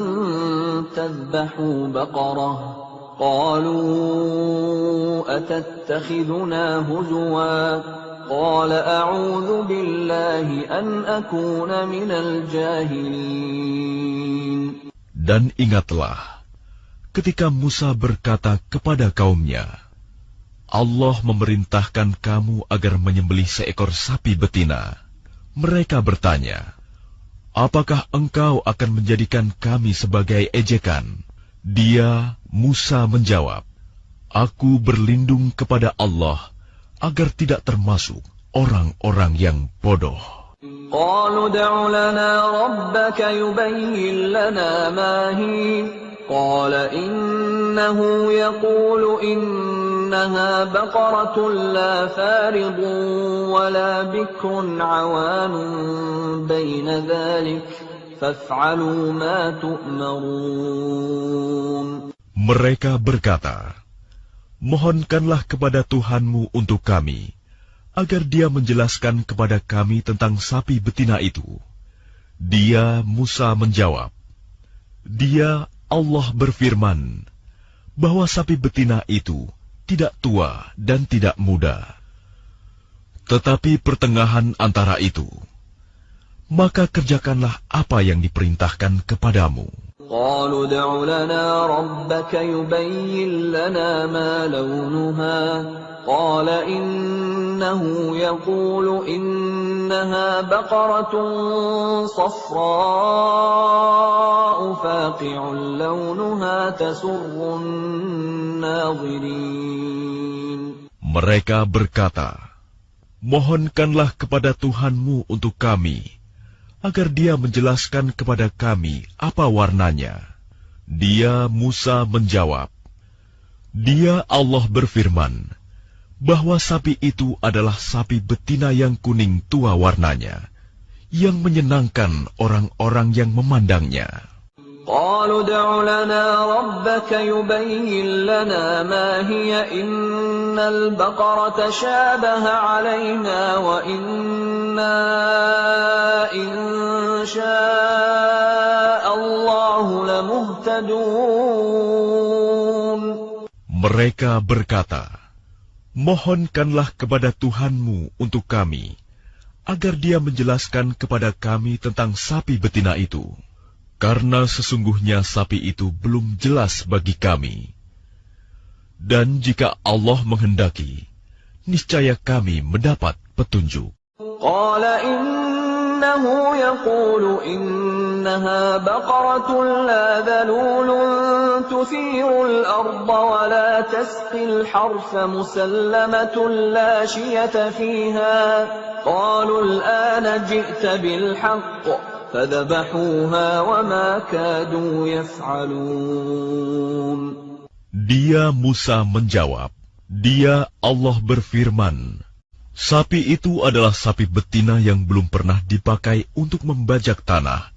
تَذْبَحُوا بَقَرَةً قَالُوا أَتَتَّخِذُنَا هُزُوًا قَالَ أَعُوذُ بِاللَّهِ أَنْ أَكُونَ مِنَ الْجَاهِلِينَ. Dan ingatlah ketika Musa berkata kepada kaumnya, Allah memerintahkan kamu agar menyembelih seekor sapi betina. Mereka bertanya, apakah engkau akan menjadikan kami sebagai ejekan? Dia, Musa, menjawab, aku berlindung kepada Allah agar tidak termasuk orang-orang yang bodoh. قَالُوا ادْعُ لَنَا رَبَّكَ يُبَيِّن لَّنَا مَا هِيَ قَالَ إِنَّهُ يَقُولُ إِنَّهَا بَقَرَةٌ لَّا فَارِضٌ وَلَا بِكْرٌ عَوَانٌ بَيْنَ ذَلِكَ فَافْعَلُوا مَا تُؤْمَرُونَ. Mereka berkata, mohonkanlah kepada Tuhanmu untuk kami, agar Dia menjelaskan kepada kami tentang sapi betina itu. Dia, Musa, menjawab, Dia, Allah berfirman, bahwa sapi betina itu tidak tua dan tidak muda, tetapi pertengahan antara itu. Maka kerjakanlah apa yang diperintahkan kepadamu. قَالُوا ادْعُ لَنَا رَبَّكَ يُبَيِّن لَّنَا مَا لَوْنُهَا قَالَ إِنَّهُ يَقُولُ إِنَّهَا بَقَرَةٌ صَفْرَاءُ فَاقِعٌ لَّوْنُهَا تَسُرُّ النَّاظِرِينَ. Mereka berkata, mohonkanlah kepada Tuhanmu untuk kami agar dia menjelaskan kepada kami apa warnanya. Dia, Musa, menjawab, Dia, Allah, berfirman, bahwa sapi itu adalah sapi betina yang kuning tua warnanya, yang menyenangkan orang-orang yang memandangnya. قالوا ادع لنا ربك يبين لنا ما هي إن البقرة تشابه علينا وإنا إن شاء الله لمهتدون. Mereka berkata, mohonkanlah kepada Tuhanmu untuk kami, agar dia menjelaskan kepada kami tentang sapi betina itu. Karena sesungguhnya sapi itu belum jelas bagi kami. Dan jika Allah menghendaki, niscaya kami mendapat petunjuk. Qala innahu yaqulu innaha baqaratun la dhalulun tuthirul arda wa la tasqil harfa musallamatun la shiyata fiha. Qalu al-ana ji'ta bil haqq. فذبحوها وما كادوا يفعلون. Dia, Musa, menjawab, Dia, Allah, berfirman, sapi itu adalah sapi betina yang belum pernah dipakai untuk membajak tanah,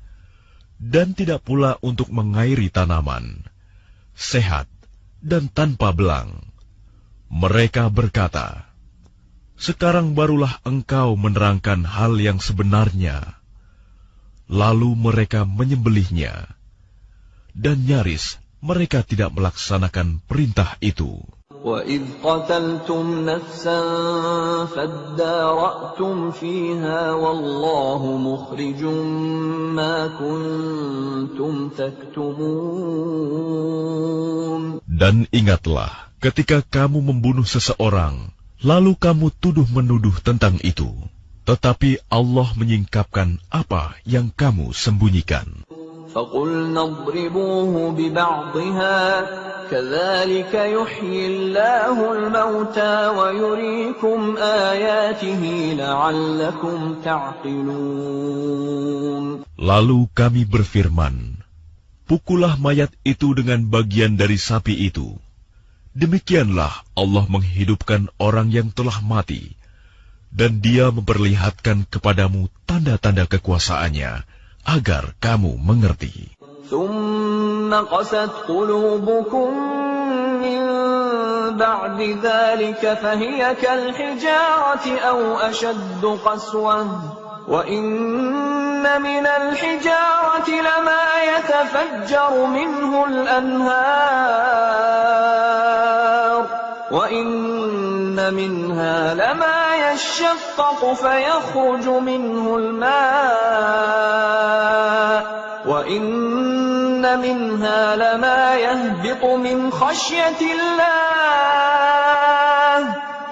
dan tidak pula untuk mengairi tanaman, sehat dan tanpa belang. Mereka berkata, sekarang barulah engkau menerangkan hal yang sebenarnya. Lalu mereka menyembelihnya, dan nyaris mereka tidak melaksanakan perintah itu. وَإِذْ قَتَلْتُمْ نَفْسًا فَادَّارَأْتُمْ فِيهَا وَاللَّهُ مُخْرِجٌ مَا كُنْتُمْ تَكْتُمُونَ. Dan ingatlah, ketika kamu membunuh seseorang, lalu kamu tuduh-menuduh tentang itu. Tetapi Allah menyingkapkan apa yang kamu sembunyikan. فَقُلْنَا اضْرِبُوهُ بِبَعْضِهَا كَذَلِكَ يُحْيِي اللَّهُ الْمَوْتَى وَيُرِيكُمْ آيَاتِهِ لَعَلَّكُمْ تَعْقِلُونَ. Lalu kami berfirman, pukullah mayat itu dengan bagian dari sapi itu. Demikianlah Allah menghidupkan orang yang telah mati, dan Dia memperlihatkan kepadamu tanda-tanda kekuasaannya, agar kamu mengerti. ثُمَّ قَسَتْ قُلُوبُكُم مِّن بَعْدِ ذَلِكَ فَهِيَ كَالْحِجَارَةِ أَوْ أَشَدُّ قَسْوَةً وَإِنَّ مِنَ الْحِجَارَةِ لَمَا يَتَفَجَّرُ مِنْهُ الْأَنْهَارُ وَإِنَّ مِنْهَا لَمَا يَشَّقَّقُ فَيَخْرُجُ مِنْهُ الْمَاءُ وَإِنَّ مِنْهَا لَمَا يَهْبِطُ مِنْ خَشْيَةِ اللَّهِ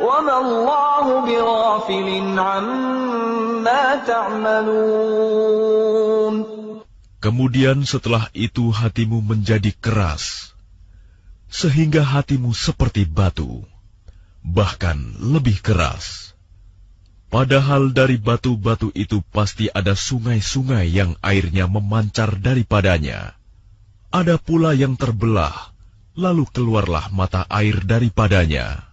وَمَا اللَّهُ بِغَافِلٍ عَمَّا تَعْمَلُونَ. Kemudian setelah itu hatimu menjadi keras, sehingga hatimu seperti batu, bahkan lebih keras. Padahal dari batu-batu itu pasti ada sungai-sungai yang airnya memancar daripadanya. Ada pula yang terbelah, lalu keluarlah mata air daripadanya.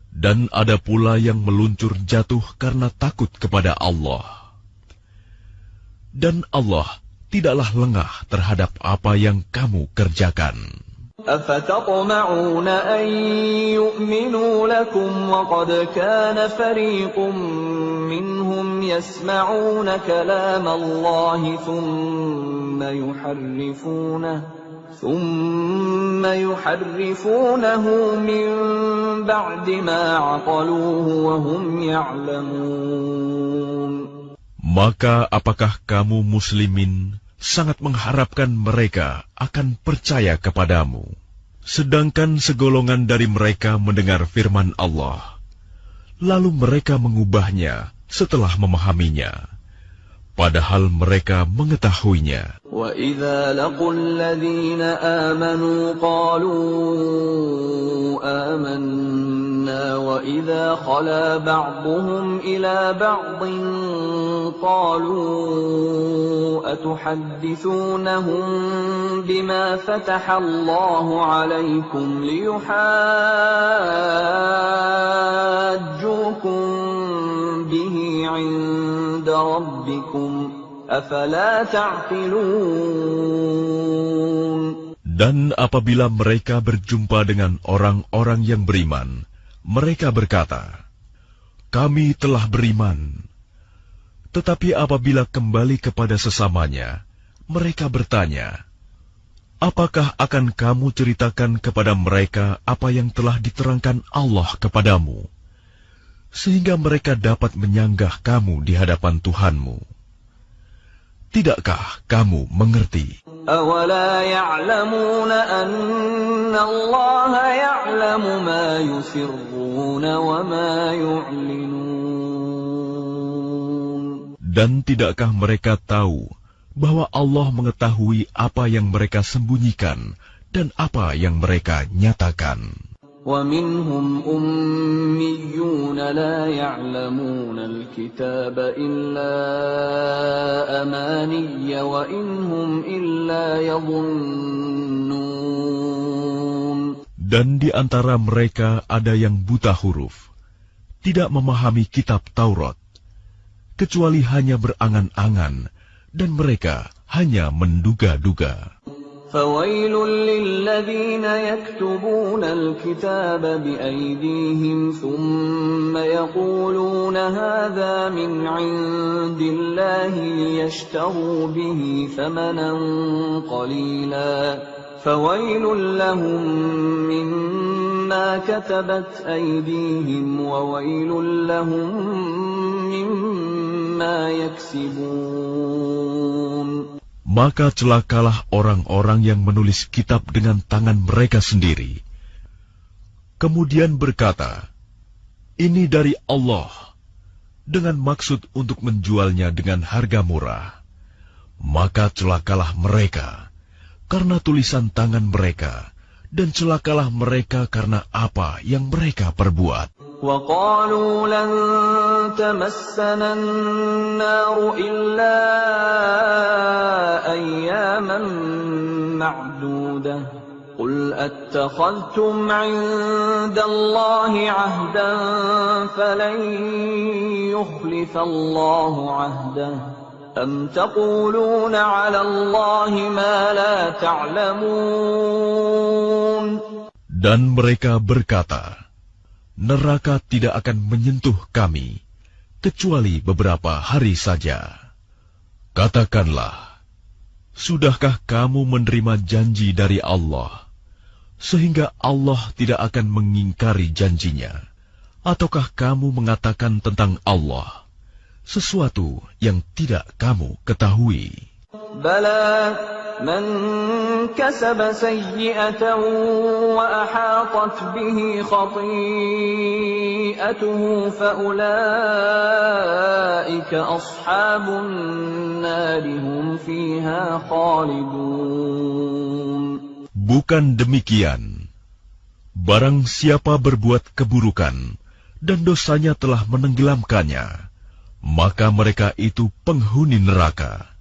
Dan ada pula yang meluncur jatuh karena takut kepada Allah. Dan Allah tidaklah lengah terhadap apa yang kamu kerjakan. أَفَتَطْمَعُونَ أَن يُؤْمِنُوا لَكُمْ وَقَدْ كَانَ فَرِيقٌ مِّنْهُمْ يَسْمَعُونَ كَلَامَ اللَّهِ ثُمَّ يُحَرِّفُونَهُ مِنْ بَعْدِ مَا عَقَلُوهُ وَهُمْ يَعْلَمُونَ. Maka apakah kamu muslimin sangat mengharapkan mereka akan percaya kepadamu, sedangkan segolongan dari mereka mendengar firman Allah, lalu mereka mengubahnya setelah memahaminya, padahal mereka mengetahuinya. وَإِذَا لَقُوا الَّذِينَ آمَنُوا قَالُوا آمَنَّا وإذا خلا بعضهم إلى بعض قالوا أتحدثونهم بما فتح الله عليكم ليحاجوكم به عند ربكم أفلا تعقلون. Dan apabila mereka berjumpa dengan orang-orang yang beriman, mereka berkata, "Kami telah beriman." Tetapi apabila kembali kepada sesamanya, mereka bertanya, "Apakah akan kamu ceritakan kepada mereka apa yang telah diterangkan Allah kepadamu, sehingga mereka dapat menyanggah kamu di hadapan Tuhanmu? Tidakkah kamu mengerti?" أَوَلَا يَعْلَمُونَ أَنَّ اللَّهَ يَعْلَمُ مَا يُسِرُّونَ وَمَا يُعْلِنُونَ. Dan tidakkah mereka tahu bahwa Allah mengetahui apa yang mereka sembunyikan dan apa yang mereka nyatakan? وَمِنْهُمْ أُمِّيُّونَ لَا يَعْلَمُونَ الْكِتَابَ إِلَّا أَمَانِيَّ وَإِنْ هُمْ إِلَّا يَظُنُّونَ. Dan di antara mereka ada yang buta huruf, tidak memahami kitab Taurat, kecuali hanya berangan-angan, dan mereka hanya menduga-duga. فَوَيْلٌ لِّلَّذِينَ يَكْتُبُونَ الْكِتَابَ بِأَيْدِيهِمْ ثُمَّ يَقُولُونَ هَٰذَا مِنْ عِندِ اللَّهِ لِيَشْتَرُوا بِهِ ثَمَنًا قَلِيلًا فَوَيْلٌ لَّهُم مِّمَّا كَتَبَتْ أَيْدِيهِمْ وَوَيْلٌ لَّهُم مِّمَّا يَكْسِبُونَ. Maka celakalah orang-orang yang menulis kitab dengan tangan mereka sendiri, kemudian berkata, "Ini dari Allah," dengan maksud untuk menjualnya dengan harga murah. Maka celakalah mereka karena tulisan tangan mereka, dan celakalah mereka karena apa yang mereka perbuat. وَقَالُوا لَن تَمَسَّنَا النَّارُ إِلَّا أَيَّامًا مَّعْدُودَةً قُلْ أَتَّخَذْتُمْ عِندَ اللَّهِ عَهْدًا فَلَن يُخْلِفَ اللَّهُ عَهْدَهُ أَمْ تَقُولُونَ عَلَى اللَّهِ مَا لَا تَعْلَمُونَ. Dan mereka berkata, "Neraka tidak akan menyentuh kami, kecuali beberapa hari saja." Katakanlah, sudahkah kamu menerima janji dari Allah, sehingga Allah tidak akan mengingkari janjinya? Ataukah kamu mengatakan tentang Allah sesuatu yang tidak kamu ketahui? Bala man kasaba sayyi'atan wa ahatat bihi khati'atuhu fa ulaika ashabun nari hum fiha khalidun. Bukan demikian. Barang siapa berbuat keburukan dan dosanya telah menenggelamkannya, maka mereka itu penghuni neraka.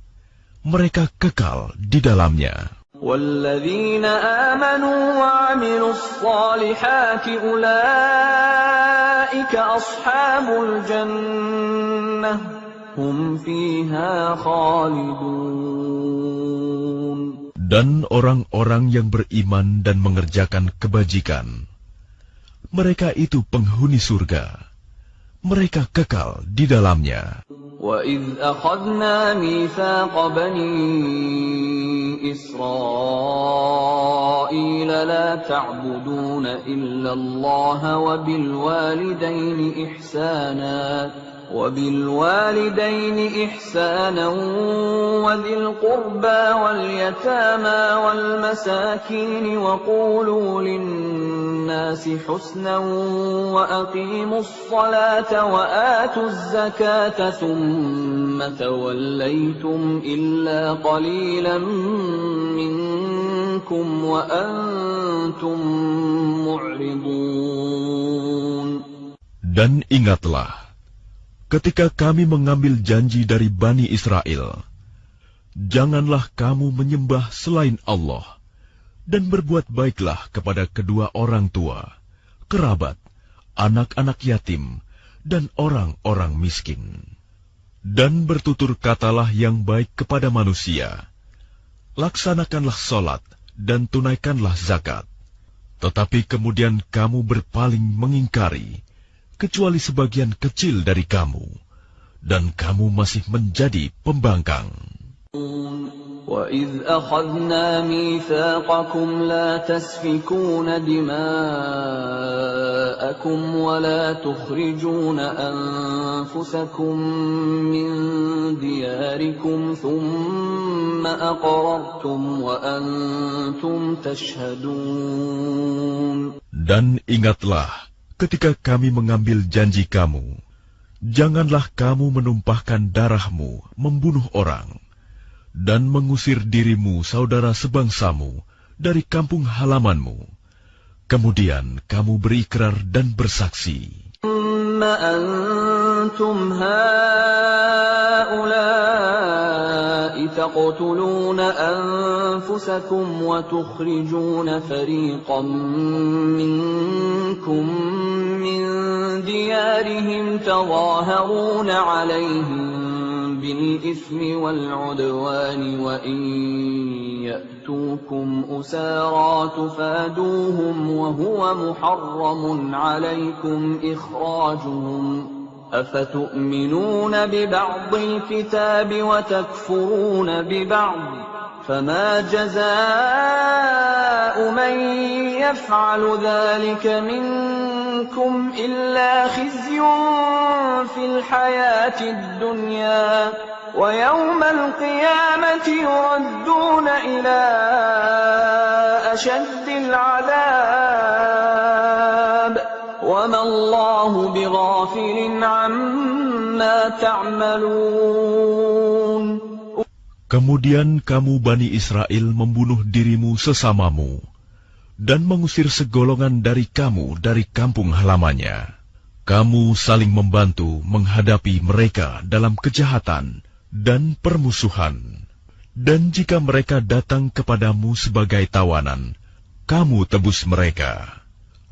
Mereka kekal di dalamnya. وَالَّذِينَ آمَنُوا وَعَمِلُوا الصَّالِحَاتِ أُولَئِكَ أَصْحَابُ الْجَنَّةِ هُمْ فِيهَا خَالِدُونَ. Dan orang-orang yang beriman dan mengerjakan kebajikan, mereka itu penghuni surga. Mereka kekal di dalamnya. وَإِذْ أَخَذْنَا مِيثَاقَ بَنِي إِسْرَائِيلَ لَا تَعْبُدُونَ إِلَّا اللَّهَ وَبِالْوَالِدَيْنِ إِحْسَانًا وَذِي الْقُرْبَى وَالْيَتَامَى وَالْمَسَاكِينِ وَقُولُوا لِلنَّاسِ حُسْنًا وَأَقِيمُوا الصَّلَاةَ وَآتُوا الزَّكَاةَ ثُمَّ تَوَلَّيْتُمْ إِلَّا قَلِيلًا مِّنكُمْ وَأَنتُم مُّعْرِضُونَ. Dan ingatlah, ketika kami mengambil janji dari Bani Israel, janganlah kamu menyembah selain Allah, dan berbuat baiklah kepada kedua orang tua, kerabat, anak-anak yatim, dan orang-orang miskin. Dan bertutur katalah yang baik kepada manusia. Laksanakanlah sholat dan tunaikanlah zakat. Tetapi kemudian kamu berpaling mengingkari, kecuali sebagian kecil dari kamu, dan kamu masih menjadi pembangkang. وَإِذْ أَخَذْنَا مِيثَاقَكُمْ لَا تَسْفِكُونَ دِمَاءَكُمْ وَلَا تُخْرِجُونَ أَنفُسَكُمْ مِنْ دِيَارِكُمْ ثُمَّ أَقْرَرْتُمْ وَأَنْتُمْ تَشْهَدُونَ. Dan ingatlah ketika kami mengambil janji kamu, janganlah kamu menumpahkan darahmu membunuh orang, dan mengusir dirimu saudara sebangsamu dari kampung halamanmu. Kemudian kamu berikrar dan bersaksi. ثُمَّ أَنْتُمْ هَؤُلَاءِ تَقْتُلُونَ أَنفُسَكُمْ وَتُخْرِجُونَ فَرِيقًا مِّنكُم مِّن دِيَارِهِمْ تَظَاهَرُونَ عَلَيْهِم بِالْإِثْمِ وَالْعُدْوَانِ وَإِن يَأْتُوكُمْ أُسَارَىٰ تُفَادُوهُمْ وَهُوَ مُحَرَّمٌ عَلَيْكُمْ إِخْرَاجُهُمْ أَفَتُؤْمِنُونَ بِبَعْضِ الْكِتَابِ وَتَكْفُرُونَ بِبَعْضٍ فَمَا جَزَاءُ مَن يَفْعَلُ ذَلِكَ مِنكُمْ إِلَّا خِزْيٌ فِي الْحَيَاةِ الدُّنْيَا وَيَوْمَ الْقِيَامَةِ يُرَدُّونَ إِلَىٰ أَشَدِّ الْعَذَابِ وَمَا اللَّهُ بِغَافِلٍ عَمَّا تَعْمَلُونَ. Kemudian kamu Bani Israel membunuh dirimu sesamamu, dan mengusir segolongan dari kamu dari kampung halamannya. Kamu saling membantu menghadapi mereka dalam kejahatan dan permusuhan. Dan jika mereka datang kepadamu sebagai tawanan, kamu tebus mereka.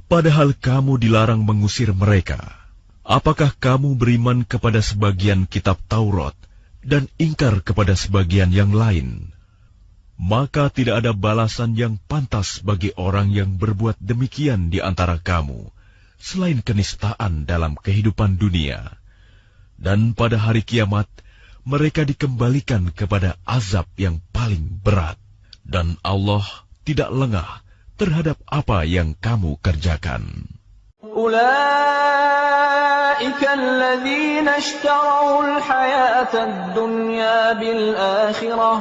Padahal kamu dilarang mengusir mereka. Apakah kamu beriman kepada sebagian kitab Taurat dan ingkar kepada sebagian yang lain? Maka tidak ada balasan yang pantas bagi orang yang berbuat demikian di antara kamu, selain kenistaan dalam kehidupan dunia. Dan pada hari kiamat, mereka dikembalikan kepada azab yang paling berat. Dan Allah tidak lengah terhadap apa yang kamu kerjakan. أُولَئِكَ الَّذِينَ اشْتَرَوُا الْحَيَاةَ الدُّنْيَا بِالْآخِرَةِ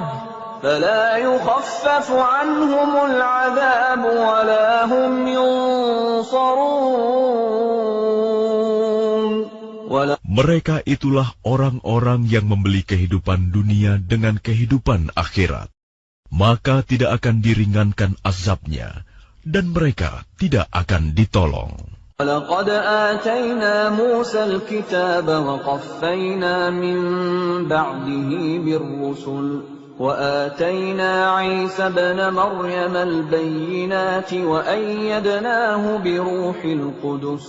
فَلَا يُخَفَّفُ عَنْهُمُ الْعَذَابُ وَلَا هُمْ يُنصَرُونَ. Mereka itulah orang-orang yang membeli kehidupan dunia dengan kehidupan akhirat. Maka tidak akan diringankan azabnya, dan mereka tidak akan ditolong. وَلَقَدْ آتَيْنَا مُوسَى الْكِتَابَ وَقَفَّيْنَا مِن بَعْدِهِ بِالرُّسُلِ وَآتَيْنَا عِيسَى ابْنَ مَرْيَمَ الْبَيِّنَاتِ وَأَيَّدْنَاهُ بِرُوحِ الْقُدُسِ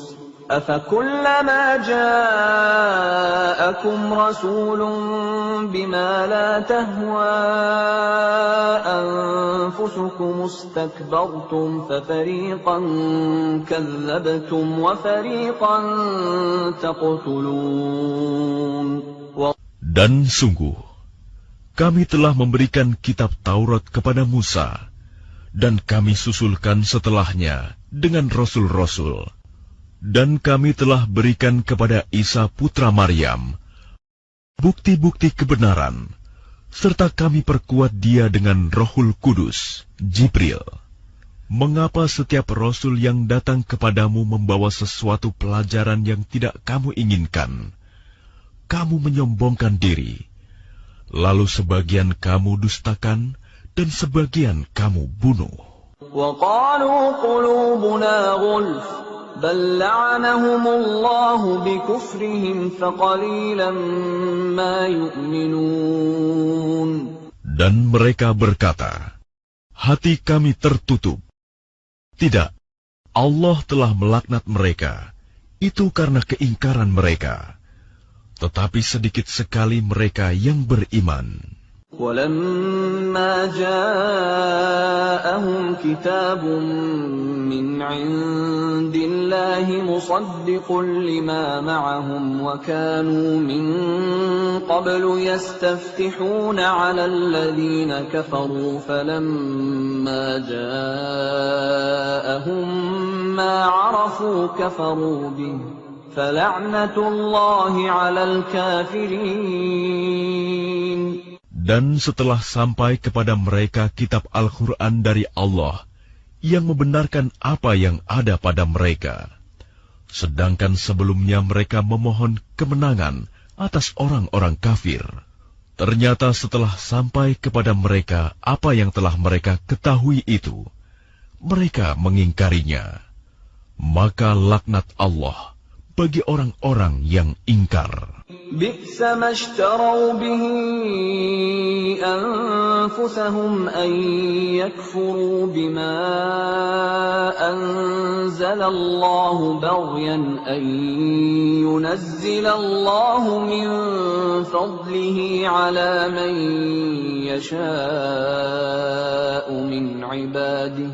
أَفَكُلَّمَا جَاءَكُمْ رَسُولٌ بِمَا لَا تَهْوَىٰ أَنفُسُكُمُ اسْتَكْبَرْتُمْ فَفَرِيقًا كَذَّبْتُمْ وَفَرِيقًا تَقْتُلُونَ. Dan sungguh, kami telah memberikan kitab Taurat kepada Musa, dan kami susulkan setelahnya dengan rasul-rasul. Dan kami telah berikan kepada Isa putra Maryam bukti-bukti kebenaran, serta kami perkuat dia dengan Rohul Kudus, Jibril. Mengapa setiap rasul yang datang kepadamu membawa sesuatu pelajaran yang tidak kamu inginkan? Kamu menyombongkan diri, lalu sebagian kamu dustakan, dan sebagian kamu bunuh. وَقَالُوا قُلُوبُنَا غُلْفٌ بل لعنهم الله بكفرهم فقليلا ما يؤمنون. Dan mereka berkata, hati kami tertutup. Tidak, Allah telah melaknat mereka. Itu karena keingkaran mereka. Tetapi sedikit sekali mereka yang beriman. وَلَمَّا جَاءَهُمْ كِتَابٌ مِّنْ عِندِ اللَّهِ مُصَدِّقٌ لِّمَا مَعَهُمْ وَكَانُوا مِن قَبْلُ يَسْتَفْتِحُونَ عَلَى الَّذِينَ كَفَرُوا فَلَمَّا جَاءَهُم مَّا عَرَفُوا كَفَرُوا بِهِ فَلَعْنَةُ اللَّهِ عَلَى الْكَافِرِينَ. Dan setelah sampai kepada mereka kitab Al-Quran dari Allah yang membenarkan apa yang ada pada mereka, sedangkan sebelumnya mereka memohon kemenangan atas orang-orang kafir, ternyata setelah sampai kepada mereka apa yang telah mereka ketahui itu, mereka mengingkarinya. Maka laknat Allah bagi orang-orang yang ingkar. بئس ما اشتروا به أنفسهم أن يكفروا بما أنزل الله بغيا أن ينزل الله من فضله على من يشاء من عباده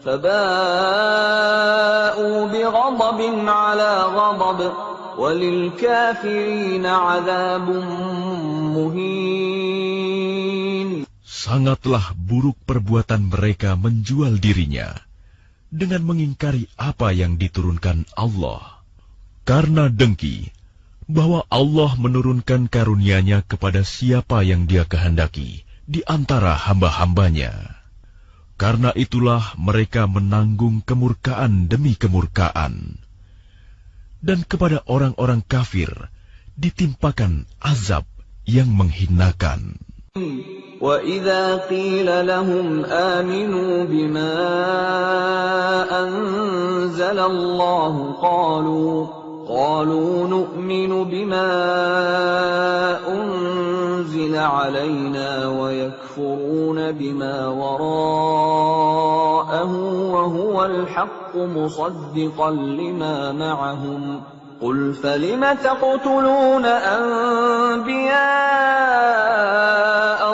فباءوا بغضب على غضب وَلِلْكَافِرِينَ عَذَابٌ مُهِينٌ. Sangatlah buruk perbuatan mereka menjual dirinya dengan mengingkari apa yang diturunkan Allah. Karena dengki bahwa Allah menurunkan karunia-Nya kepada siapa yang Dia kehendaki di antara hamba-hambanya. Karena itulah mereka menanggung kemurkaan demi kemurkaan. Dan kepada orang-orang kafir ditimpakan azab yang menghinakan. وَإِذَا قِيلَ لَهُمْ آمِنُوا بِمَا أَنزَلَ اللَّهُ قَالُوا نُؤْمِنُ بِمَا أُنزِلَ عَلَيْنَا وَيَكْفُرُونَ بِمَا وَرَاءَهُ وَهُوَ الْحَقُّ مُصَدِّقًا لِمَا مَعَهُمْ قُلْ فَلِمَ تَقْتُلُونَ أَنبِيَاءَ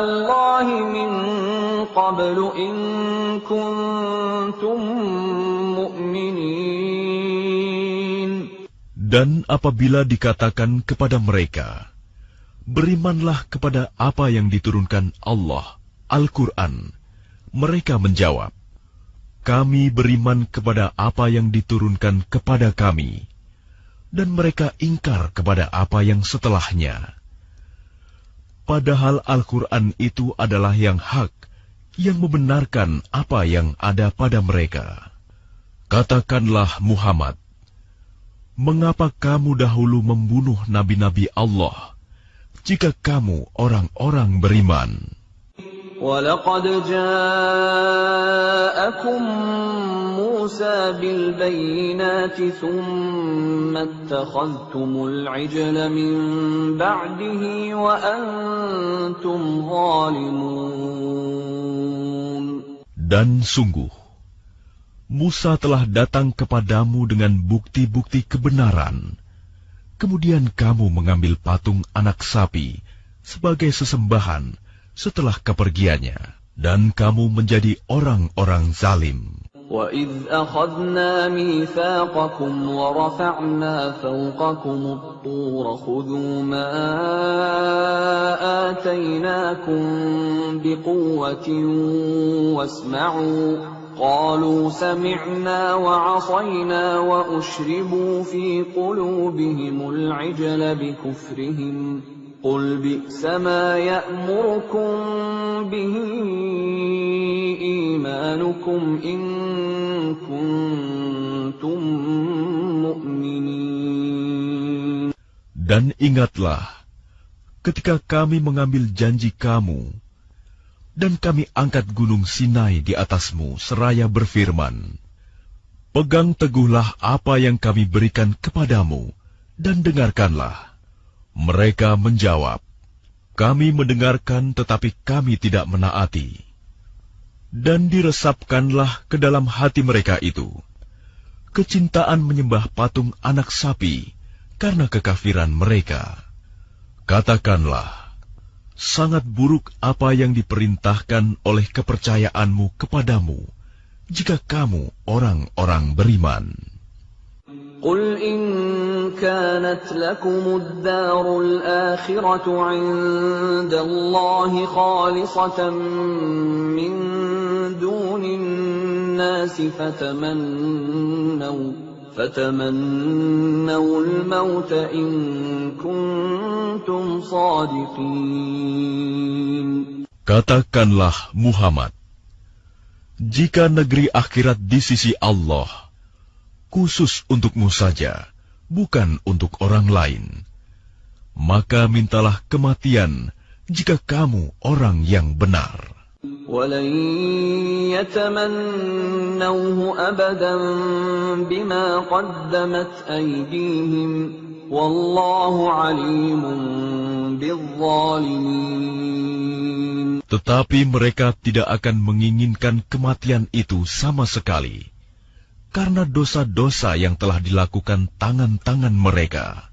اللَّهِ مِن قَبْلُ إِن كُنتُم مُّؤْمِنِينَ. Dan apabila dikatakan kepada mereka, berimanlah kepada apa yang diturunkan Allah, Al-Quran, mereka menjawab, kami beriman kepada apa yang diturunkan kepada kami, dan mereka ingkar kepada apa yang setelahnya. Padahal Al-Quran itu adalah yang hak, yang membenarkan apa yang ada pada mereka. Katakanlah Muhammad, mengapa kamu dahulu membunuh nabi-nabi Allah, jika kamu orang-orang beriman? وَلَقَدْ جَاءَكُم مُّوسَىٰ بِالْبَيِّنَاتِ ثُمَّ اتَّخَذْتُمُ الْعِجْلَ مِن بَعْدِهِ وَأَنتُمْ ظَالِمُونَ. Dan sungguh, Musa telah datang kepadamu dengan bukti-bukti kebenaran. Kemudian kamu mengambil patung anak sapi sebagai sesembahan setelah kepergiannya, dan kamu menjadi orang-orang zalim. وَإِذْ أَخَذْنَا مِيثَاقَكُمْ وَرَفَعْنَا فَوْقَكُمُ الطُّورَ خُذُوا مَا آتَيْنَاكُمْ بِقُوَّةٍ وَاسْمَعُوا قَالُوا سَمِعْنَا وَعَصَيْنَا وَأُشْرِبُوا فِي قُلُوبِهِمُ الْعِجْلَ بِكُفْرِهِمْ قُلْ بِئْسَ مَا يَأْمُرُكُمْ بِهِ إِيمَانُكُمْ إِن كُنتُم مُّؤْمِنِينَ. Dan ingatlah ketika kami mengambil janji kamu dan kami angkat gunung Sinai di atasmu seraya berfirman, Pegang teguhlah apa yang kami berikan kepadamu, dan dengarkanlah. Mereka menjawab, kami mendengarkan tetapi kami tidak menaati. Dan diresapkanlah ke dalam hati mereka itu kecintaan menyembah patung anak sapi karena kekafiran mereka. Katakanlah, sangat buruk apa yang diperintahkan oleh kepercayaanmu kepadamu, jika kamu orang-orang beriman. قل إن كانت لكم الدار الآخرة عند الله خالصة من دون الناس فتمنوا الموت إن كنتم صادقين. Katakanlah Muhammad, jika negeri akhirat di sisi Allah khusus untukmu saja, bukan untuk orang lain, maka mintalah kematian jika kamu orang yang benar. وَلَنْ يَتَمَنَّوْهُ أَبَدًا بِمَا قَدَّمَتْ أَيْدِيهِمْ وَاللَّهُ عَلِيمٌ بِالظَّالِمِينَ. Tetapi mereka tidak akan menginginkan kematian itu sama sekali, karena dosa-dosa yang telah dilakukan tangan-tangan mereka.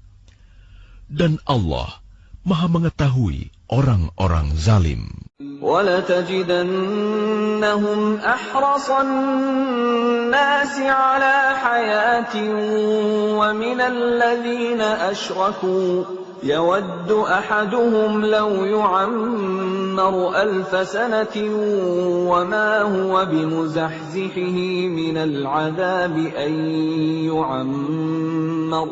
Dan Allah Maha mengetahui orang-orang zalim. وَلَتَجِدَنَّهُمْ أَحْرَصَ النَّاسِ عَلَى حَيَاةٍ وَمِنَ الَّذِينَ أَشْرَكُوا يَوَدُّ أَحَدُهُمْ لَوْ يُعَمَّرُ 1000 سَنَةٍ وَمَا هُوَ بِمُزَحْزِحِهِ مِنَ الْعَذَابِ أَن يُعَمَّرَ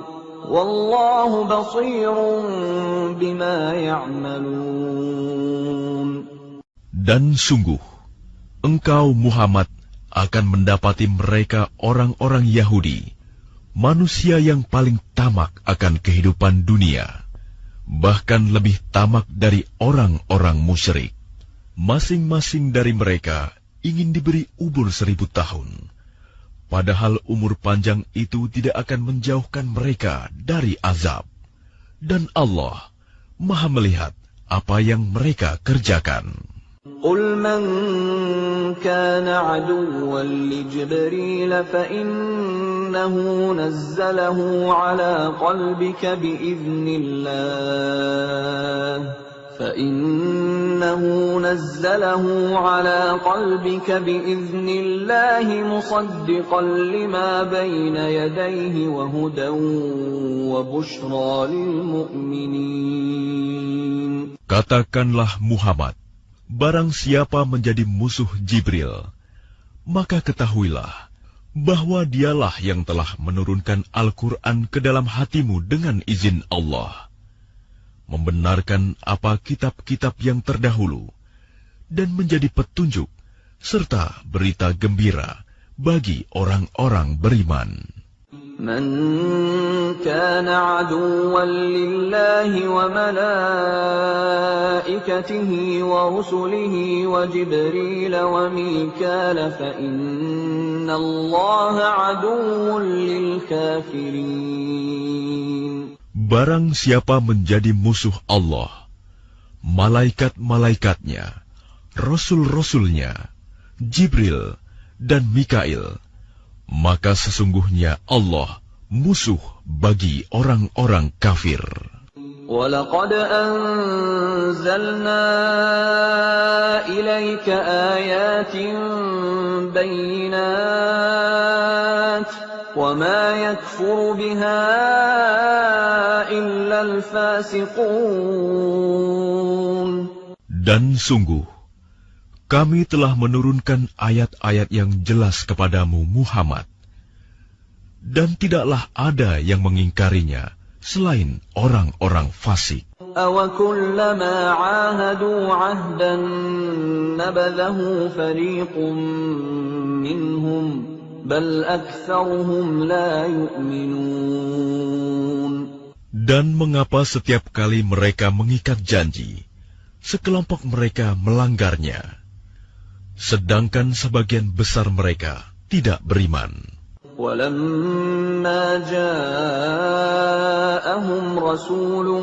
وَاللَّهُ بَصِيرٌ بِمَا يَعْمَلُونَ. Dan sungguh, engkau Muhammad akan mendapati mereka orang-orang Yahudi, manusia yang paling tamak akan kehidupan dunia, bahkan lebih tamak dari orang-orang musyrik. Masing-masing dari mereka ingin diberi umur 1000 tahun, padahal umur panjang itu tidak akan menjauhkan mereka dari azab. Dan Allah Maha melihat apa yang mereka kerjakan. قُلْ مَنْ كَانَ عَدُوًّا لِجِبْرِيلَ فَإِنَّهُ نَزَّلَهُ عَلَى قَلْبِكَ بِإِذْنِ اللَّهِ مُصَدِّقًا لِمَا بَيْنَ يَدَيْهِ وَهُدًى وَبُشْرَى لِلْمُؤْمِنِينَ. Katakanlah Muhammad, barang siapa menjadi musuh Jibril, maka ketahuilah bahwa dialah yang telah menurunkan Al-Quran ke dalam hatimu dengan izin Allah, membenarkan apa kitab-kitab yang terdahulu, dan menjadi petunjuk serta berita gembira bagi orang-orang beriman. من كان عدوا لله وملائكته ورسله وجبريل وميكال فإن الله عدو للكافرين. Barang siapa menjadi musuh Allah, malaikat-malaikatnya, rasul-rasulnya, Jibril dan Mikail, maka sesungguhnya Allah musuh bagi orang-orang kafir. وَلَقَدْ أَنزَلْنَا إِلَيْكَ آيَاتٍ بَيِّنَاتٍ وَمَا يَكْفُرُ بِهَا إِلَّا الْفَاسِقُونَ. Dan sungguh, kami telah menurunkan ayat-ayat yang jelas kepadamu Muhammad, dan tidaklah ada yang mengingkarinya selain orang-orang fasik. أَوَكُلَّمَا عَاهَدُوا عَهْدًا نَبَذَهُ فَرِيقٌ مِّنْهُمْ بَلْ أَكْثَرُهُمْ لَا يُؤْمِنُونَ. Dan mengapa setiap kali mereka mengikat janji, sekelompok mereka melanggarnya, sedangkan sebagian besar mereka tidak beriman. ولما جاءهم رسول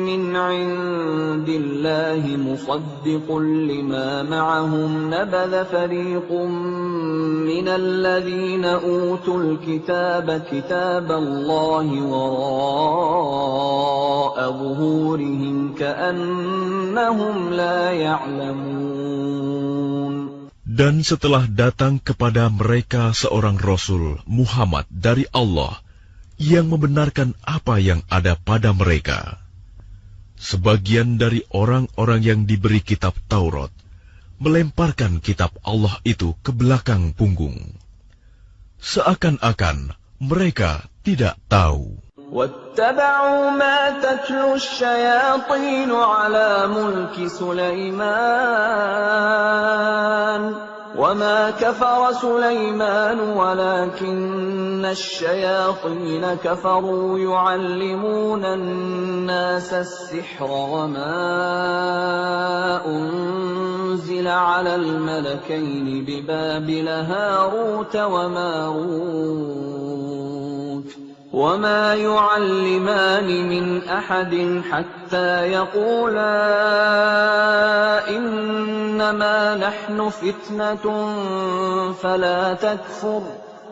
من عند الله مصدق لما معهم نبذ فريق من الذين أوتوا الكتاب كتاب الله وراء ظهورهم كأنهم لا يعلمون. Dan setelah datang kepada mereka seorang Rasul Muhammad dari Allah yang membenarkan apa yang ada pada mereka, sebagian dari orang-orang yang diberi kitab Taurat melemparkan kitab Allah itu ke belakang punggung, seakan-akan mereka tidak tahu. واتبعوا ما تتلو الشياطين على ملك سليمان وما كفر سليمان ولكن الشياطين كفروا يعلمون الناس السحر وما أنزل على الملكين ببابل هاروت وماروت وما يعلمان من أحد حتى يقولا إنما نحن فتنة فلا تكفر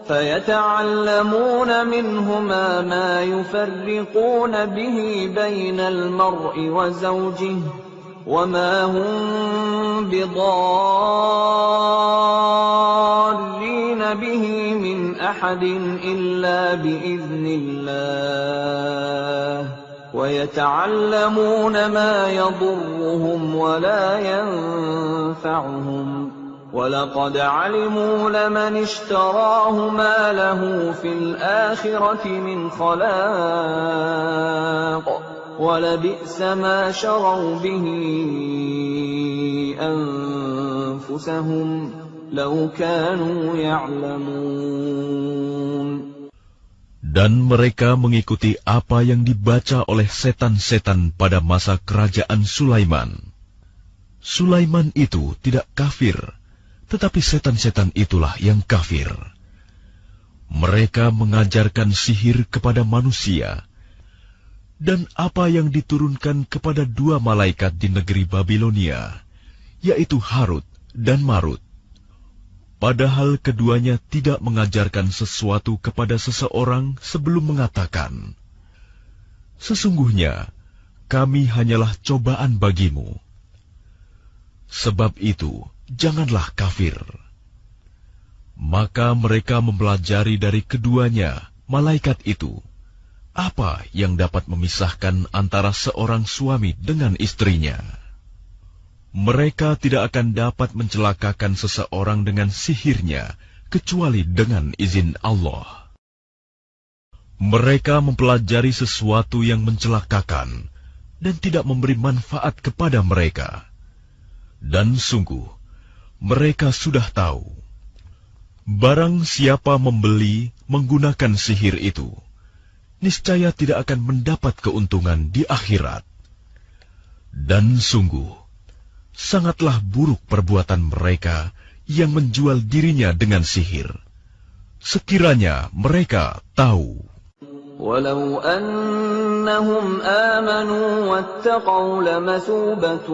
فيتعلمون منهما ما يفرقون به بين المرء وزوجه وما هم بضارين به من أحد إلا بإذن الله ويتعلمون ما يضرهم ولا ينفعهم وَلَقَدْ عَلِمُوا لَمَنِ اشْتَرَاهُ مَا لَهُ فِي الْآخِرَةِ مِنْ خَلَاقٍ وَلَبِئْسَ مَا شَرَوْا بِهِ أَنفُسَهُمْ لَوْ كَانُوا يَعْلَمُونَ. Dan mereka mengikuti apa yang dibaca oleh setan-setan pada masa kerajaan Sulaiman. Sulaiman itu tidak kafir, tetapi setan-setan itulah yang kafir. Mereka mengajarkan sihir kepada manusia, dan apa yang diturunkan kepada dua malaikat di negeri Babilonia, yaitu Harut dan Marut. Padahal keduanya tidak mengajarkan sesuatu kepada seseorang sebelum mengatakan, "Sesungguhnya kami hanyalah cobaan bagimu." Sebab itu, janganlah kafir. Maka mereka mempelajari dari keduanya, malaikat itu, apa yang dapat memisahkan antara seorang suami dengan istrinya. Mereka tidak akan dapat mencelakakan seseorang dengan sihirnya, kecuali dengan izin Allah. Mereka mempelajari sesuatu yang mencelakakan, dan tidak memberi manfaat kepada mereka. Dan sungguh, mereka sudah tahu, barang siapa membeli menggunakan sihir itu, niscaya tidak akan mendapat keuntungan di akhirat. Dan sungguh, sangatlah buruk perbuatan mereka yang menjual dirinya dengan sihir. Sekiranya mereka tahu. وَلَوْ أَنَّهُمْ آمَنُوا وَاتَّقَوْا لَمَثُوبَةٌ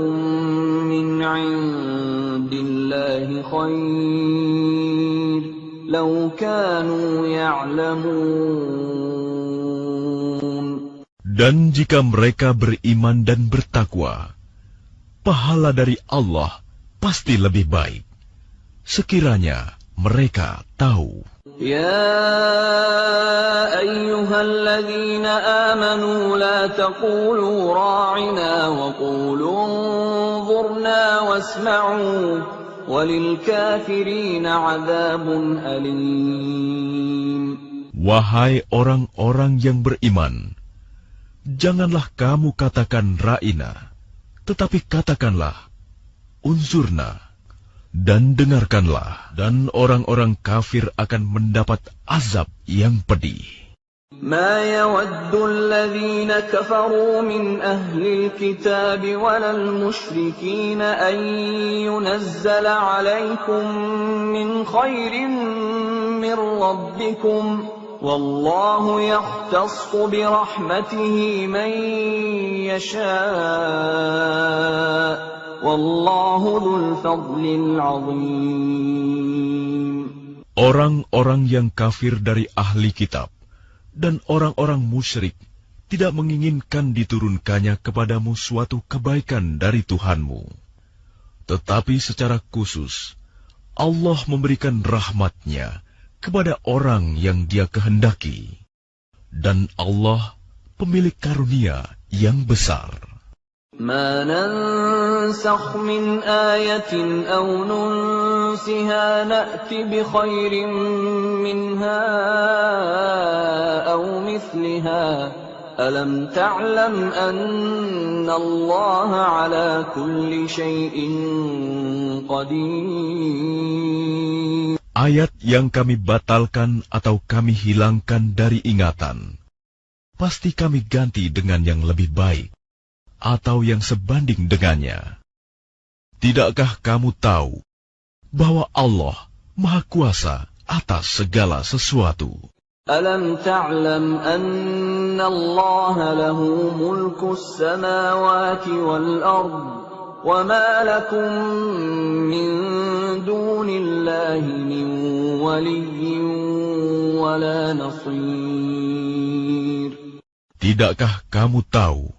مِّنْ عِندِ اللَّهِ خَيْرٌ لَوْ كَانُوا يَعْلَمُونَ. Dan jika mereka beriman dan bertakwa, pahala dari Allah pasti lebih baik, sekiranya mereka tahu. يا أيها الذين آمنوا لا تقولوا راعنا وقولوا انظرنا واسمعوا وللكافرين عذاب أليم. Wahai orang-orang yang beriman, janganlah kamu katakan ra'ina, tetapi katakanlah unzurna, dan dengarkanlah, dan orang-orang kafir akan mendapat azab yang pedih. ما يود الذين كفروا من أهل الكتاب ولا المشركين أن ينزل عليكم من خير من ربكم والله يختص برحمته من يشاء والله ذو الفضل العظيم. Orang-orang yang kafir dari ahli kitab dan orang-orang musyrik tidak menginginkan diturunkannya kepadamu suatu kebaikan dari Tuhanmu. Tetapi secara khusus, Allah memberikan rahmat-Nya kepada orang yang Dia kehendaki. Dan Allah pemilik karunia yang besar. ما ننسخ من آية أو ننسها نأت بخير منها أو مثلها ألم تعلم أن الله على كل شيء قدير. Ayat yang kami batalkan atau kami hilangkan dari ingatan, pasti kami ganti dengan yang lebih baik atau yang sebanding dengannya. Tidakkah kamu tahu bahwa Allah Maha Kuasa atas segala sesuatu? Alam ta'lam anna Allah lahu mulku as-samawati wal-ard wa ma lakum min dunillahi min waliyyin wa la nasir. Tidakkah kamu tahu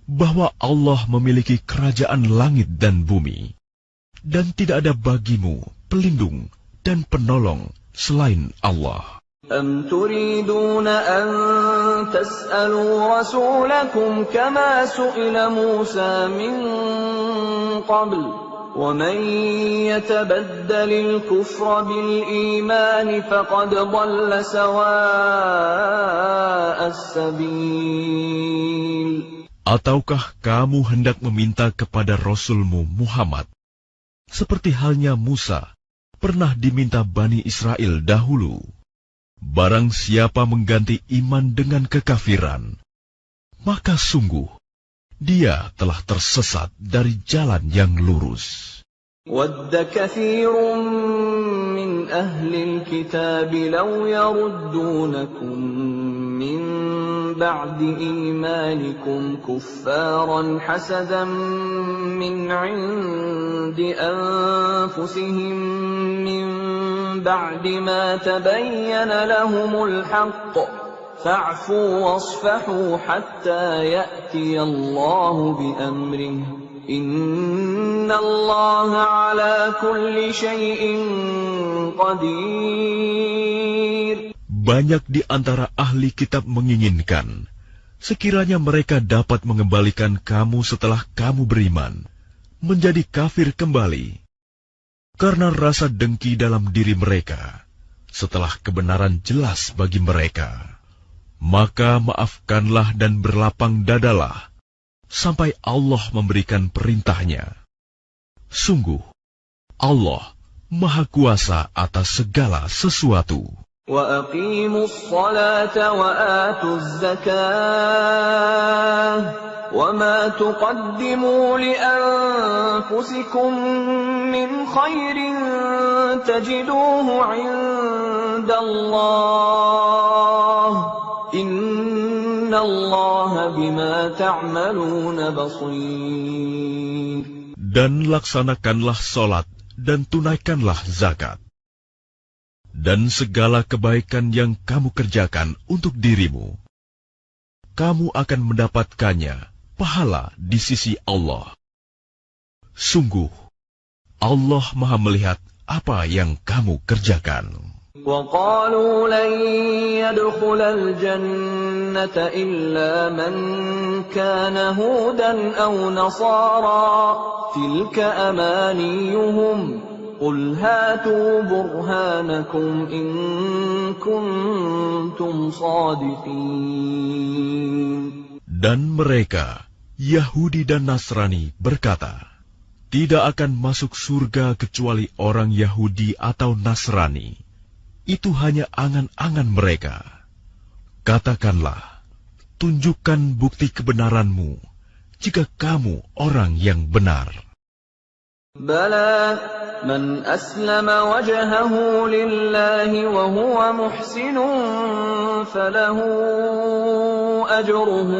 bahwa Allah memiliki kerajaan langit dan bumi, dan tidak ada bagimu pelindung dan penolong selain Allah? Am turiduna an tas'alu rasulakum kama su'ila Musa min qabl, wa man yatabaddalil kufra bil iman faqad dhalla sawa'as sabil. Ataukah kamu hendak meminta kepada Rasulmu Muhammad, seperti halnya Musa pernah diminta Bani Israel dahulu? Barang siapa mengganti iman dengan kekafiran, maka sungguh dia telah tersesat dari jalan yang lurus. Wadda kathirun min ahli al-kitab law yaruddunakum min ba'di imanikum kuffaran hasadan min 'indi anfusihim min ba'di ma tabayyana lahumul haqq fa'fu wasfahu hatta ya'tiya Allahu bi amrihi Inna Allah ala kulli syai'in qadir. Banyak di antara ahli kitab menginginkan, sekiranya mereka dapat mengembalikan kamu setelah kamu beriman, menjadi kafir kembali. Karena rasa dengki dalam diri mereka, setelah kebenaran jelas bagi mereka. Maka maafkanlah dan berlapang dadalah, sampai Allah memberikan perintahnya. Sungguh, Allah Maha Kuasa atas segala sesuatu. Wa aqimus salata wa atuz zakah wa ma tuqaddimu li anfusikum min khairin tajiduhu 'indallah Inna Allah bima ta'maluna basir. Dan laksanakanlah solat dan tunaikanlah zakat. Dan segala kebaikan yang kamu kerjakan untuk dirimu, kamu akan mendapatkannya pahala di sisi Allah. Sungguh, Allah Maha melihat apa yang kamu kerjakan. وَقَالُوا لَنْ يَدْخُلَ الْجَنَّةَ إِلَّا مَنْ كَانَ هُودًا أَوْ نَصَارَى تِلْكَ أَمَانِيُّهُمْ قُلْ هَاتُوا بُرْهَانَكُمْ إِنْ كُنْتُمْ صَادِقِينَ. Dan mereka, Yahudi dan Nasrani, berkata, tidak akan masuk surga kecuali orang Yahudi atau Nasrani. Itu hanya angan-angan mereka. Katakanlah, tunjukkan bukti kebenaranmu, jika kamu orang yang benar. Bala من أسلم وجهه لله وهو محسن فله أجره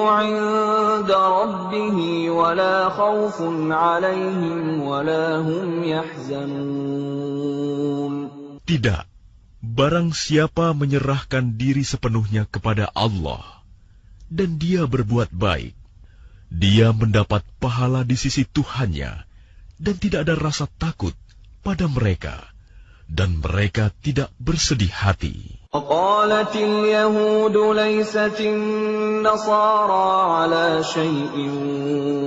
عند ربه ولا خوف عليهم ولا هم يحزنون. Tidak, barang siapa menyerahkan diri sepenuhnya kepada Allah dan dia berbuat baik, dia mendapat pahala di sisi Tuhannya dan tidak ada rasa takut pada mereka dan mereka tidak bersedih hati. وقالت اليهود ليست النصارى على شيء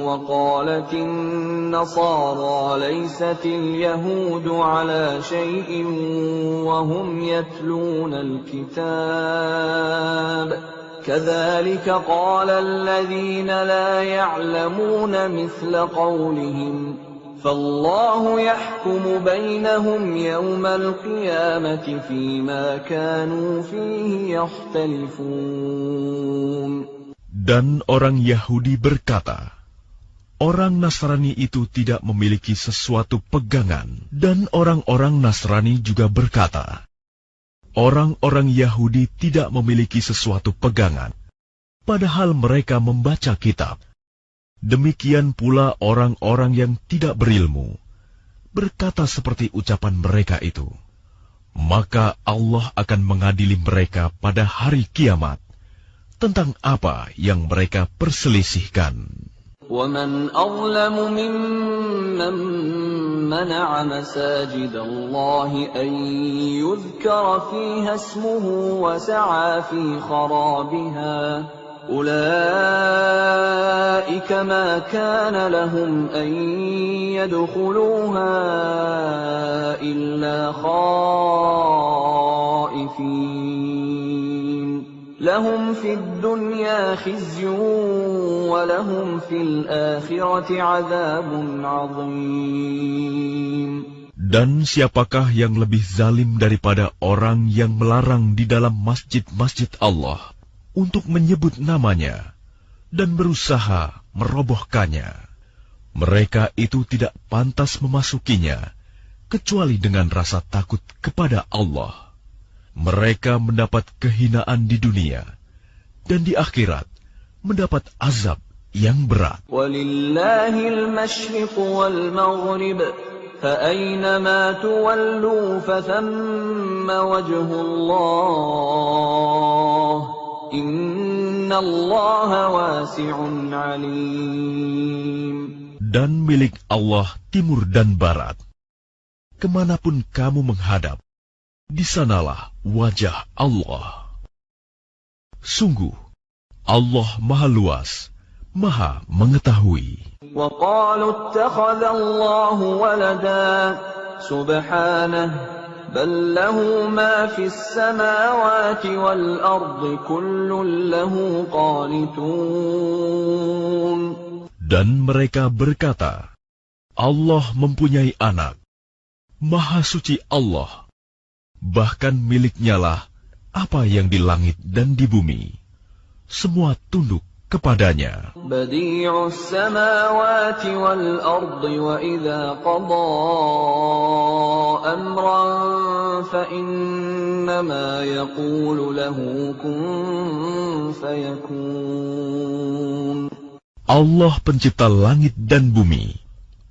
وقالت النصارى ليست اليهود على شيء وهم يتلون الكتاب كذلك قال الذين لا يعلمون مثل قولهم فالله يحكم بينهم يوم القيامة فيما كانوا فيه يختلفون. Dan orang Yahudi berkata, orang Nasrani itu tidak memiliki sesuatu pegangan, dan orang-orang Nasrani juga berkata, orang-orang Yahudi tidak memiliki sesuatu pegangan, padahal mereka membaca kitab. Demikian pula orang-orang yang tidak berilmu berkata seperti ucapan mereka itu. Maka Allah akan mengadili mereka pada hari kiamat tentang apa yang mereka perselisihkan. وَمَنْ أَظْلَمُ مِمَّنْ مَنَعَ مَسَاجِدَ اللَّهِ أَنْ يُذْكَرَ فِيهَا اسْمُهُ وَسَعَى فِي خَرَابِهَا أولئك ما كان لهم أن يدخلوها إلا خائفين لهم في الدنيا خزي ولهم في الآخرة عذاب عظيم. Dan siapakah yang lebih zalim daripada orang yang melarang di dalam masjid-masjid Allah untuk menyebut namanya dan berusaha merobohkannya? Mereka itu tidak pantas memasukinya kecuali dengan rasa takut kepada Allah. Mereka mendapat kehinaan di dunia dan di akhirat mendapat azab yang berat. Walillahil masyriq wal maghrib فأينما تولوا فثم وجه الله إن الله واسع عليم. Dan milik Allah timur dan barat. Kemanapun kamu menghadap, di sanalah wajah Allah. Sungguh, Allah Maha Luas, Maha Mengetahui. وَقَالُوا اتَّخَذَ اللَّهُ وَلَدًا سُبْحَانَهُ بَل لَّهُ مَا فِي السَّمَاوَاتِ وَالْأَرْضِ كُلٌّ لَّهُ قَانِتُونَ. Dan mereka berkata, Allah mempunyai anak. Maha suci Allah. Bahkan miliknya lah apa yang di langit dan di bumi. Semua tunduk kepadanya. Badi'us samawati wal ardi wa idza qada amran fa innama yaqulu lahu kun fayakun. Allah pencipta langit dan bumi.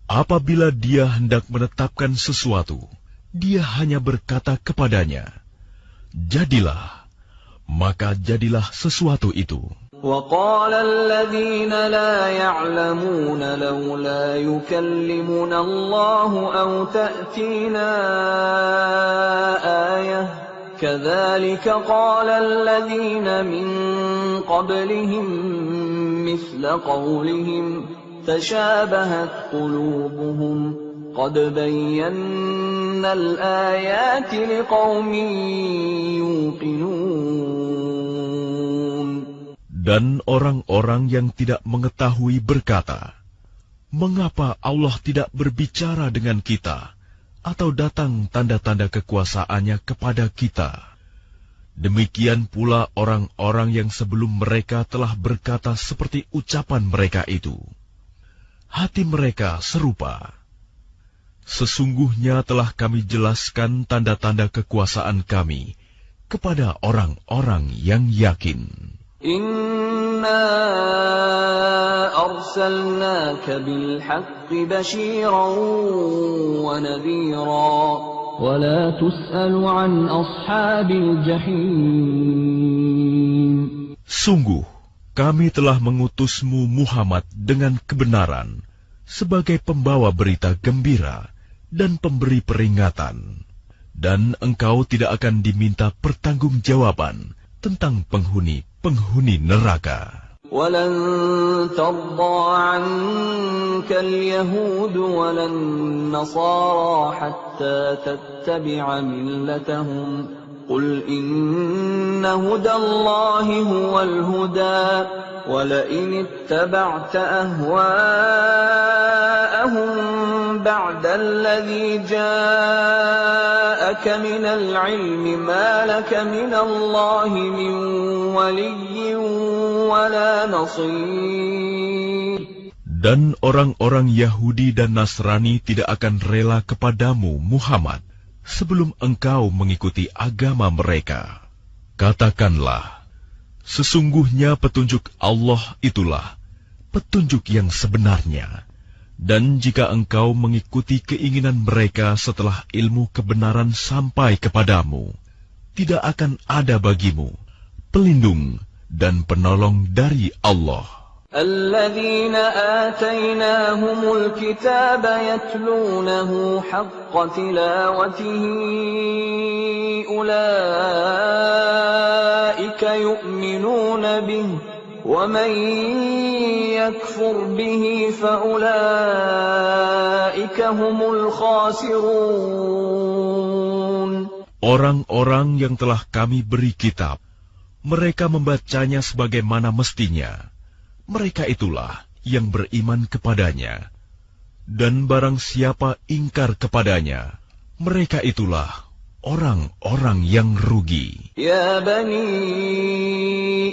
Apabila Dia hendak menetapkan sesuatu, Dia hanya berkata kepadanya, jadilah, maka jadilah sesuatu itu. وَقَالَ الَّذِينَ لَا يَعْلَمُونَ لَوْلَا يُكَلِّمُنَا اللَّهُ أَوْ تَأْتِينَا آيَةٌ كَذَلِكَ قَالَ الَّذِينَ مِنْ قَبْلِهِمْ مِثْلَ قَوْلِهِمْ تَشَابَهَتْ قُلُوبُهُمْ قَدْ بَيَّنَّا الْآيَاتِ لِقَوْمٍ يُوقِنُونَ. Dan orang-orang yang tidak mengetahui berkata, mengapa Allah tidak berbicara dengan kita, atau datang tanda-tanda kekuasaannya kepada kita? Demikian pula orang-orang yang sebelum mereka telah berkata seperti ucapan mereka itu. Hati mereka serupa. Sesungguhnya telah kami jelaskan tanda-tanda kekuasaan kami kepada orang-orang yang yakin. Inna arsalnaka bilhaqqi bashiran wa nadhira wa la tus'alu an ashabil jahim. Sungguh, kami telah mengutusmu Muhammad dengan kebenaran sebagai pembawa berita gembira dan pemberi peringatan, dan engkau tidak akan diminta pertanggungjawaban tentang penghuni neraka. وَلَن تَرْضَىٰ عَنكَ الْيَهُودُ وَلَا النَّصَارَىٰ حَتَّىٰ تَتَّبِعَ مِلَّتَهُمْ قُلْ إِنَّ هُدَى اللَّهِ هُوَ الْهُدَىٰ وَلَئِنِ اتَّبَعْتَ أَهْوَاءَهُم بَعْدَ الَّذِي جَاءَكَ مِنَ الْعِلْمِ مَا لَكَ مِنَ اللَّهِ مِن وَلِيٍّ وَلَا نَصِيرٍ. Dan orang-orang Yahudi dan Nasrani tidak akan rela kepadamu, Muhammad, sebelum engkau mengikuti agama mereka. Katakanlah, sesungguhnya petunjuk Allah itulah petunjuk yang sebenarnya. Dan jika engkau mengikuti keinginan mereka setelah ilmu kebenaran sampai kepadamu, tidak akan ada bagimu pelindung dan penolong dari Allah. الذين آتيناهم الكتاب يتلونه حق تلاوته أولئك يؤمنون به ومن يكفر به فأولئك هم الخاسرون. Orang-orang yang telah kami beri kitab, mereka membacanya sebagaimana mestinya. Mereka itulah yang beriman kepadanya. Dan barang siapa ingkar kepadanya, mereka itulah orang-orang yang rugi. Ya Bani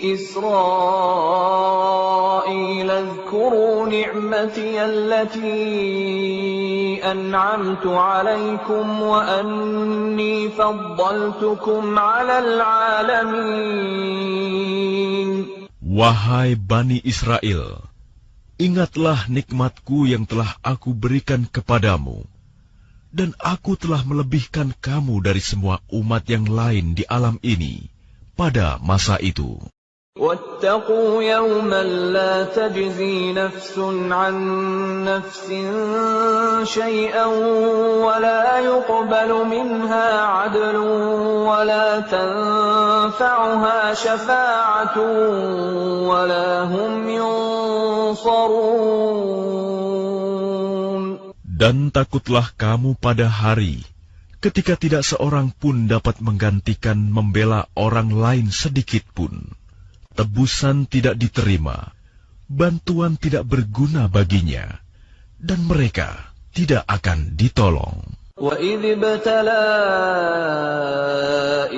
Israel, اذكروا نعمتي التي أنعمت عليكم وأني فضلتكم على العالمين. Wahai Bani Israel, ingatlah nikmatku yang telah aku berikan kepadamu, dan aku telah melebihkan kamu dari semua umat yang lain di alam ini pada masa itu. وَاتَّقُوا يَوْمًا لَا تَجْزِي نَفْسٌ عَن نَّفْسٍ شَيْئًا وَلَا يُقْبَلُ مِنْهَا عَدْلٌ وَلَا تَنفَعُهَا شَفَاعَةٌ وَلَا هُمْ يُنصَرُونَ. Dan takutlah kamu pada hari ketika tidak seorang pun dapat menggantikan membela orang lain sedikit pun. Tebusan tidak diterima, bantuan tidak berguna baginya, dan mereka tidak akan ditolong. وَإِذِ ابْتَلَىٰ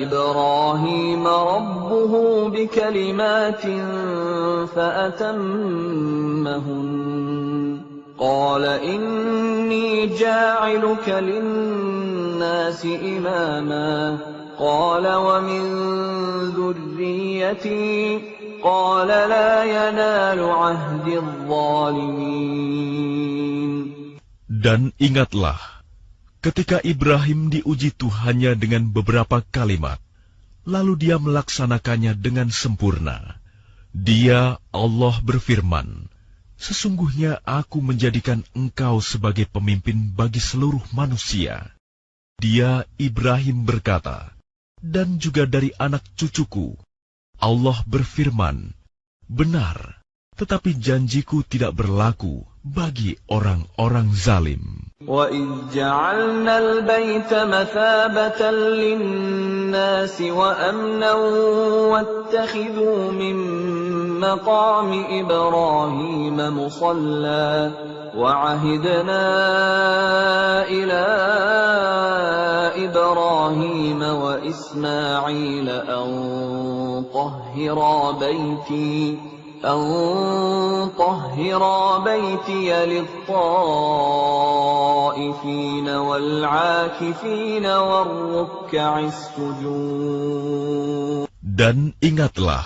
إِبْرَاهِيمَ رَبُّهُ بِكَلِمَاتٍ فَأَتَمَّهُنَّ قَالَ إِنِّي جَاعِلُكَ لِلنَّاسِ إِمَامًا قَالَ وَمِن ذُرِّيَّتِي قَالَ لَا يَنَالُ عَهْدِ الظَّالِمِينَ. Dan ingatlah, ketika Ibrahim diuji Tuhannya dengan beberapa kalimat, lalu dia melaksanakannya dengan sempurna. Dia, Allah berfirman, sesungguhnya aku menjadikan engkau sebagai pemimpin bagi seluruh manusia. Dia, Ibrahim berkata, dan juga dari anak cucuku. Allah berfirman, benar, tetapi janjiku tidak berlaku bagi orang-orang zalim. وَإِذْ جَعَلْنَا الْبَيْتَ مَثَابَةً لِلنَّاسِ وَأَمْنًا وَاتَّخِذُوا مِن مَّقَامِ إِبْرَاهِيمَ مُصَلًّى وَعَهِدْنَا إِلَىٰ إِبْرَاهِيمَ إبراهيم وإسماعيل أن طهرا بيتي للطائفين والعاكفين والركع السجود. Dan ingatlah,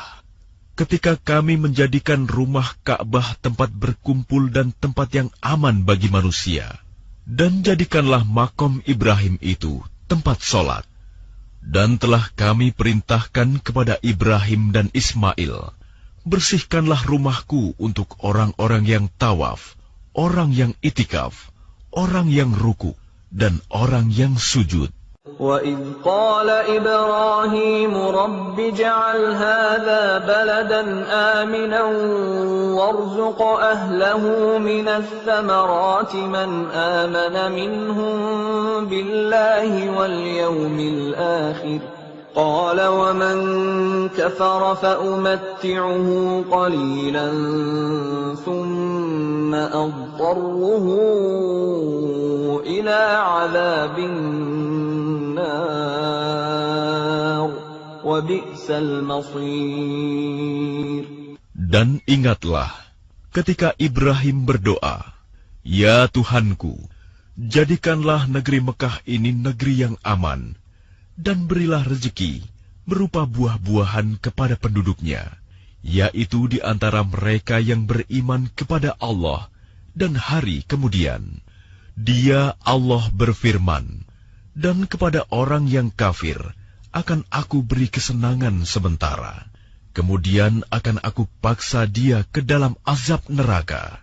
ketika kami menjadikan rumah Ka'bah tempat berkumpul dan tempat yang aman bagi manusia, dan jadikanlah makom Ibrahim itu tempat solat. Dan telah kami perintahkan kepada Ibrahim dan Ismail, bersihkanlah rumahku untuk orang-orang yang tawaf, orang yang itikaf, orang yang ruku, dan orang yang sujud. وَإِذْ قَالَ إِبْرَاهِيمُ رَبِّ اجْعَلْ هَذَا بَلَدًا آمِنًا وَارْزُقْ أَهْلَهُ مِنَ الثَّمَرَاتِ مَنْ آمَنَ مِنْهُمْ بِاللَّهِ وَالْيَوْمِ الْآخِرِ قَالَ وَمَنْ كَفَرَ فَأُمَتِّعُهُ قَلِيلًا ثُمَّ أَضْطَرُّهُ إِلَى عَذَابِ Dan ingatlah ketika Ibrahim berdoa, "Ya Tuhanku, jadikanlah negeri Mekah ini negeri yang aman, dan berilah rezeki berupa buah-buahan kepada penduduknya, yaitu di antara mereka yang beriman kepada Allah dan hari kemudian." Dia Allah berfirman, "Dan kepada orang yang kafir akan aku beri kesenangan sementara, kemudian akan aku paksa dia ke dalam azab neraka,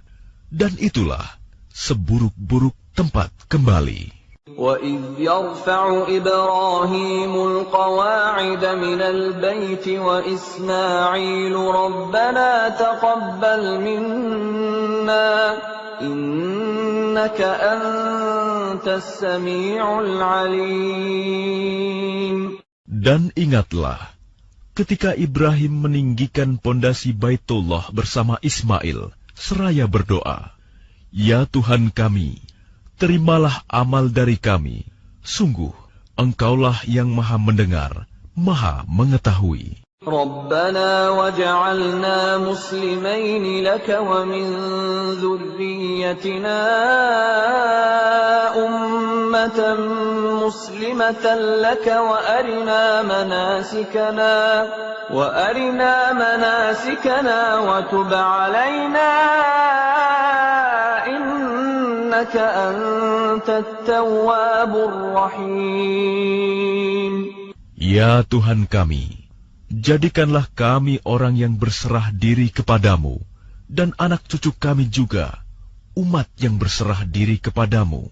dan itulah seburuk-buruk tempat kembali." وَإِذْ يَرْفَعُ إِبْرَاهِيمُ الْقَوَاعِدَ مِنَ الْبَيْتِ وَإِسْمَاعِيلُ رَبَّنَا تَقَبَّلْ مِنَّا إِنَّكَ أَنْتَ السَّمِيعُ الْعَلِيمُ. Dan ingatlah, ketika Ibrahim meninggikan pondasi Baitullah bersama Ismail, seraya berdoa, "Ya Tuhan kami, terimalah amal dari kami. Sungguh, Engkaulah yang Maha Mendengar, Maha Mengetahui." رَبَّنَا وَاجْعَلْنَا مُسْلِمَيْنِ لَكَ وَمِنْ ذُرِّيَّتِنَا أُمَّةً مُسْلِمَةً لَكَ وَأَرِنَا مَنَاسِكَنَا وَتُبْ عَلَيْنَا إِنَّكَ أَنْتَ التَّوَّابُ الرَّحِيمُ. Ya Tuhan kami, jadikanlah kami orang yang berserah diri kepadamu, dan anak cucu kami juga, umat yang berserah diri kepadamu.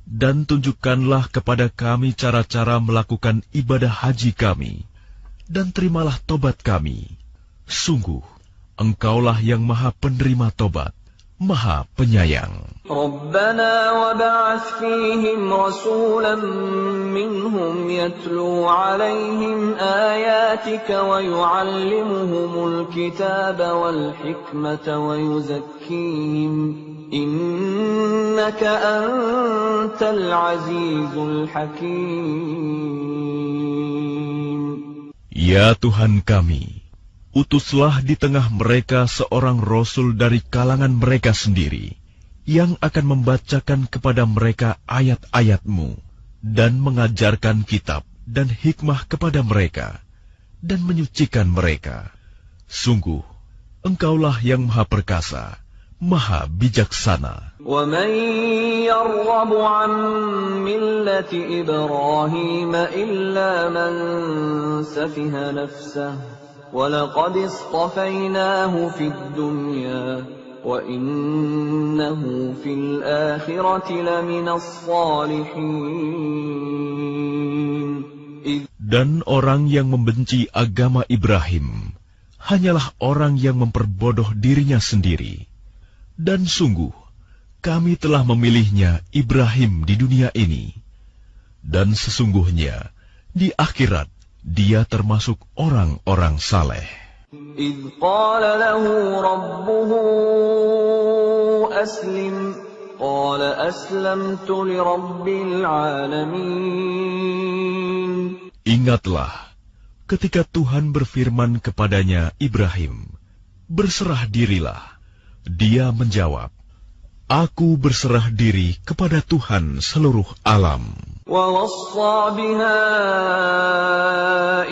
Dan tunjukkanlah kepada kami cara-cara melakukan ibadah haji kami, dan terimalah tobat kami. Sungguh, Engkaulah yang Maha Penerima Tobat, Maha Penyayang. رَبَّنَا وَابْعَثْ فِيهِمْ رَسُولًا مِّنْهُمْ يَتْلُو عَلَيْهِمْ آيَاتِكَ وَيُعَلِّمُهُمُ الْكِتَابَ وَالْحِكْمَةَ وَيُزَكِّيهِمْ إِنَّكَ أَنْتَ الْعَزِيزُ الْحَكِيمُ. Ya Tuhan kami, utuslah di tengah mereka seorang Rasul dari kalangan mereka sendiri, yang akan membacakan kepada mereka ayat-ayat-Mu, dan mengajarkan kitab dan hikmah kepada mereka, dan menyucikan mereka. Sungguh, Engkaulah yang Maha Perkasa, Maha Bijaksana. وَمَنْ يَرْغَبُ عَنْ مِلَّةِ إِبْرَاهِيمَ إِلَّا مَنْ سَفِهَ نَفْسَهُ وَلَقَدِ اصْطَفَيْنَاهُ فِي الدُّنْيَا وَإِنَّهُ فِي الْآخِرَةِ لَمِنَ الصَّالِحِينَ. Dan orang yang membenci agama Ibrahim hanyalah orang yang memperbodoh dirinya sendiri. Dan sungguh, kami telah memilihnya Ibrahim di dunia ini. Dan sesungguhnya, di akhirat, dia termasuk orang-orang saleh. إِذْ قَالَ لَهُ رَبُّهُ أَسْلِمْ قَالَ أَسْلَمْتُ لِرَبِّ الْعَالَمِينَ. Ingatlah ketika Tuhan berfirman kepadanya Ibrahim, "Berserah dirilah." Dia menjawab, "Aku berserah diri kepada Tuhan seluruh alam." وَوَصَّى بِهَا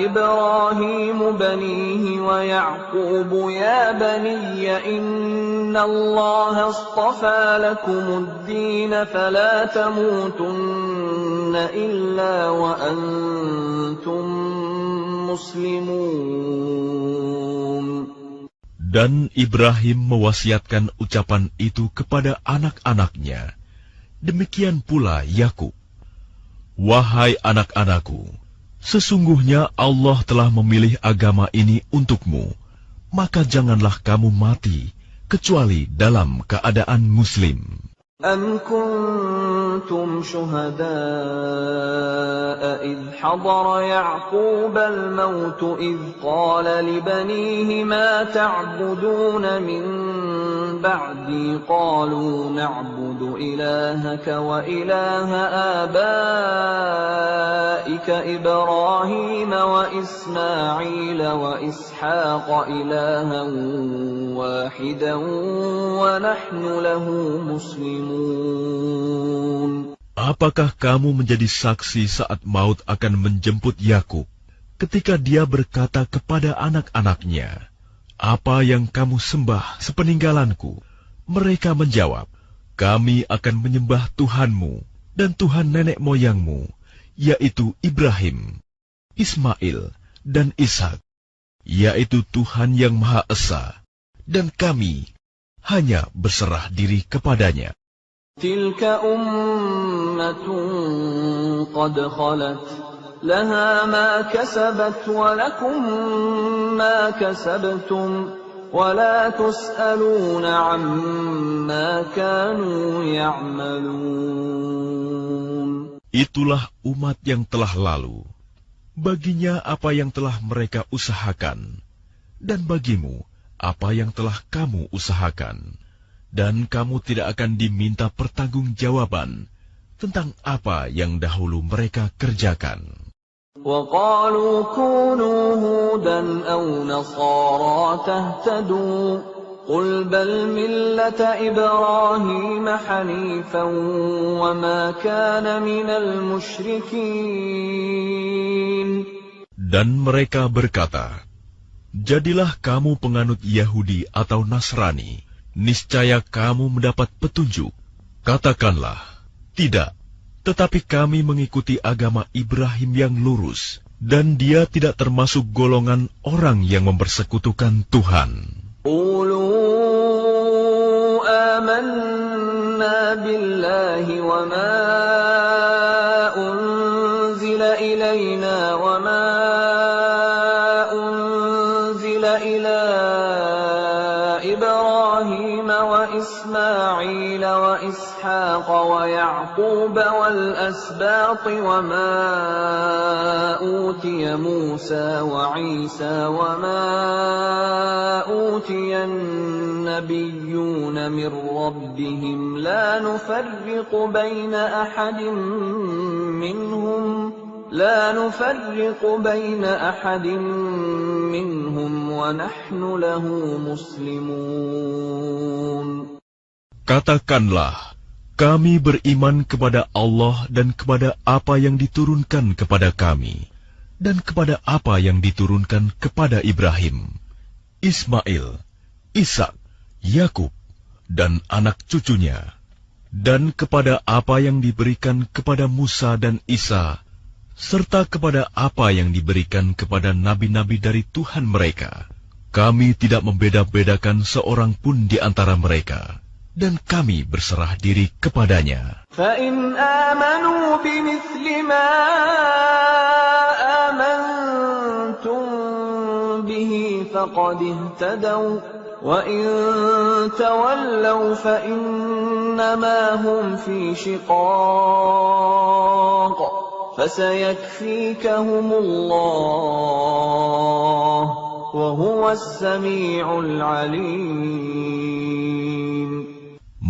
إِبْرَاهِيمُ بَنِيهِ وَيَعْقُوبُ يَا بَنِيَّ إِنَّ اللَّهَ اصْطَفَى لَكُمُ الدِّينَ فَلَا تَمُوتُنَّ إِلَّا وَأَنْتُمْ مُسْلِمُونَ. Dan Ibrahim mewasiatkan ucapan itu kepada anak-anaknya. Demikian pula Yakub. "Wahai anak-anakku, sesungguhnya Allah telah memilih agama ini untukmu, maka janganlah kamu mati kecuali dalam keadaan Muslim." أَمْ كُنْتُمْ شُهَدَاءَ إِذْ حَضَرَ يَعْقُوبَ الْمَوْتُ إِذْ قَالَ لِبَنِيهِ مَا تَعْبُدُونَ مِنْ بَعْدِي قَالُوا نَعْبُدُ إِلَٰهَكَ وَإِلَٰهَ آبَائِكَ إِبْرَاهِيمَ وَإِسْمَاعِيلَ وَإِسْحَاقَ إِلَٰهًا وَاحِدًا وَنَحْنُ لَهُ مُسْلِمُونَ. Apakah kamu menjadi saksi saat maut akan menjemput Yakub, ketika dia berkata kepada anak-anaknya, "Apa yang kamu sembah sepeninggalanku?" Mereka menjawab, "Kami akan menyembah Tuhanmu dan Tuhan nenek moyangmu, yaitu Ibrahim, Ismail, dan Ishak, yaitu Tuhan yang Maha Esa, dan kami hanya berserah diri kepadanya." تِلْكَ أُمَّةٌ قَدْ خَلَتْ لَهَا مَا كَسَبَتْ وَلَكُمْ مَا كَسَبْتُمْ وَلَا تُسْأَلُونَ عَمَّا كَانُوا يَعْمَلُونَ. Itulah umat yang telah lalu. Baginya apa yang telah mereka usahakan, dan bagimu apa yang telah kamu usahakan. Dan kamu tidak akan diminta pertanggungjawaban tentang apa yang dahulu mereka kerjakan. وَقَالُوا كُونُوا هُودًا أَوْ نَصَارَىٰ تَهْتَدُوا قُلْ بَلْ مِلَّةَ إِبْرَاهِيمَ حَنِيفًا وَمَا كَانَ مِنَ الْمُشْرِكِينَ. Dan mereka berkata, "Jadilah kamu penganut Yahudi atau Nasrani, niscaya kamu mendapat petunjuk." Katakanlah, "Tidak, tetapi kami mengikuti agama Ibrahim yang lurus, dan dia tidak termasuk golongan orang yang mempersekutukan Tuhan." قُولُوا آمَنَّا بِاللَّهِ وَمَا أُنزِلَ إِلَيْنَا وَمَا أُنزِلَ إِلَىٰ إِبْرَاهِيمَ وَإِسْمَاعِيلَ وَإِسْحَاقَ وَيَعْقُوبَ وَالْأَسْبَاطِ وَمَا أُوتِيَ مُوسَىٰ وَعِيسَىٰ وَمَا أُوتِيَ النَّبِيُّونَ مِن رَّبِّهِمْ لَا نُفَرِّقُ بَيْنَ أَحَدٍ مِّنْهُمْ وَنَحْنُ لَهُ مُسْلِمُونَ. Katakanlah, kami beriman kepada Allah dan kepada apa yang diturunkan kepada kami, dan kepada apa yang diturunkan kepada Ibrahim, Ismail, Ishak, Yakub, dan anak cucunya, dan kepada apa yang diberikan kepada Musa dan Isa, serta kepada apa yang diberikan kepada nabi-nabi dari Tuhan mereka. Kami tidak membeda-bedakan seorang pun di antara mereka, dan kami berserah diri kepadanya. فَإِنْ آمَنُوا بِمِثْلِ مَا آمَنْتُمْ بِهِ فَقَدِ اهْتَدَوْا وَإِنْ تَوَلَّوْا فَإِنَّمَا هُمْ فِي شِقَاقٍ فَسَيَكْفِيكَهُمُ اللَّهُ وَهُوَ السَّمِيعُ الْعَلِيمُ.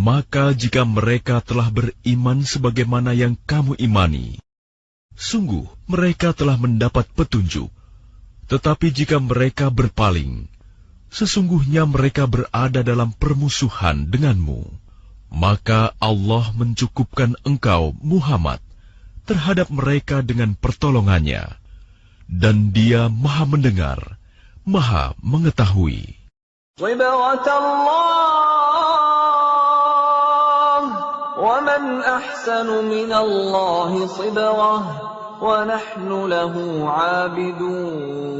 Maka jika mereka telah beriman sebagaimana yang kamu imani, Sungguh, mereka telah mendapat petunjuk. Tetapi jika mereka berpaling, sesungguhnya mereka berada dalam permusuhan denganmu. Maka Allah mencukupkan engkau, Muhammad, terhadap mereka dengan pertolongannya. Dan Dia Maha Mendengar, Maha Mengetahui. صبغة الله ومن أحسن من الله صبغة ونحن له عابدون.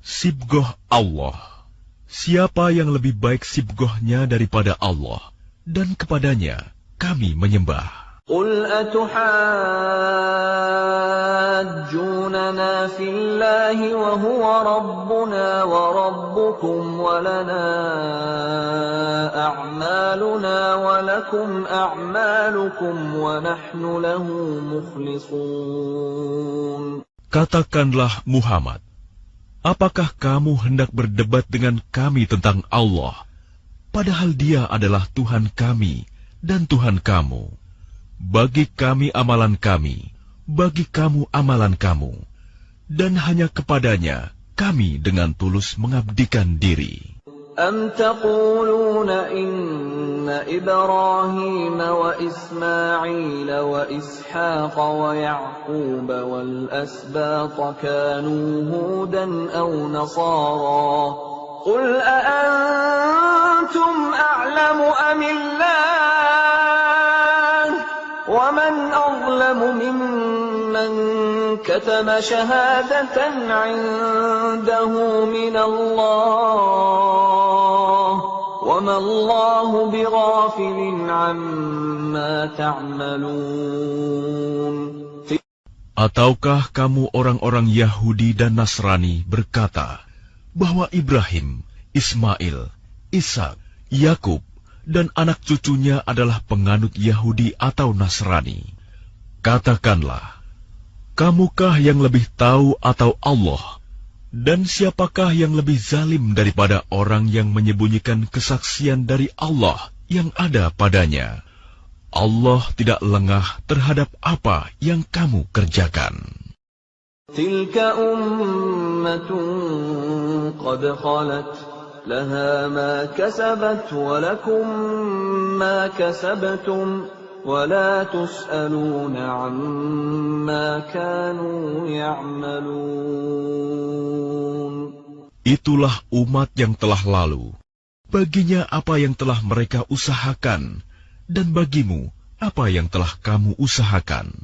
Sibgoh Allah. Siapa yang lebih baik sibgohnya daripada Allah, dan kepadanya kami menyembah. قل أتحاجوننا في الله وهو ربنا وربكم ولنا أعمالنا ولكم أعمالكم ونحن له مخلصون. Katakanlah Muhammad, apakah kamu hendak berdebat dengan kami tentang Allah, padahal Dia adalah Tuhan kami dan Tuhan kamu? Bagi kami amalan kami, bagi kamu amalan kamu, dan hanya kepadanya kami dengan tulus mengabdikan diri. أم تقولون إن إبراهيم وإسماعيل وإسحاق ويعقوب والأسباط كانوا هودا أو نصارى قل أأنتم أعلم أم الله ومن أظلم ممن كتم شهادة عنده من الله وما الله بغافل عما تعملون. Ataukah kamu orang-orang Yahudi dan Nasrani berkata bahwa Ibrahim, Ismail, Ishak, Yakub, dan anak cucunya adalah penganut Yahudi atau Nasrani? Katakanlah, kamukah yang lebih tahu atau Allah? Dan siapakah yang lebih zalim daripada orang yang menyembunyikan kesaksian dari Allah yang ada padanya? Allah tidak lengah terhadap apa yang kamu kerjakan. Tilka ummatun qad khalat laha ma kasabat wa lakum ma kasabtum wa la tus'aluna amma kanu ya'malun. Itulah umat yang telah lalu. Baginya apa yang telah mereka usahakan, dan bagimu apa yang telah kamu usahakan.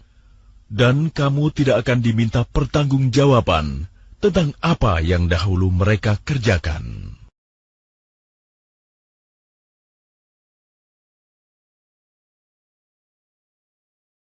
Dan kamu tidak akan diminta pertanggungjawaban tentang apa yang dahulu mereka kerjakan.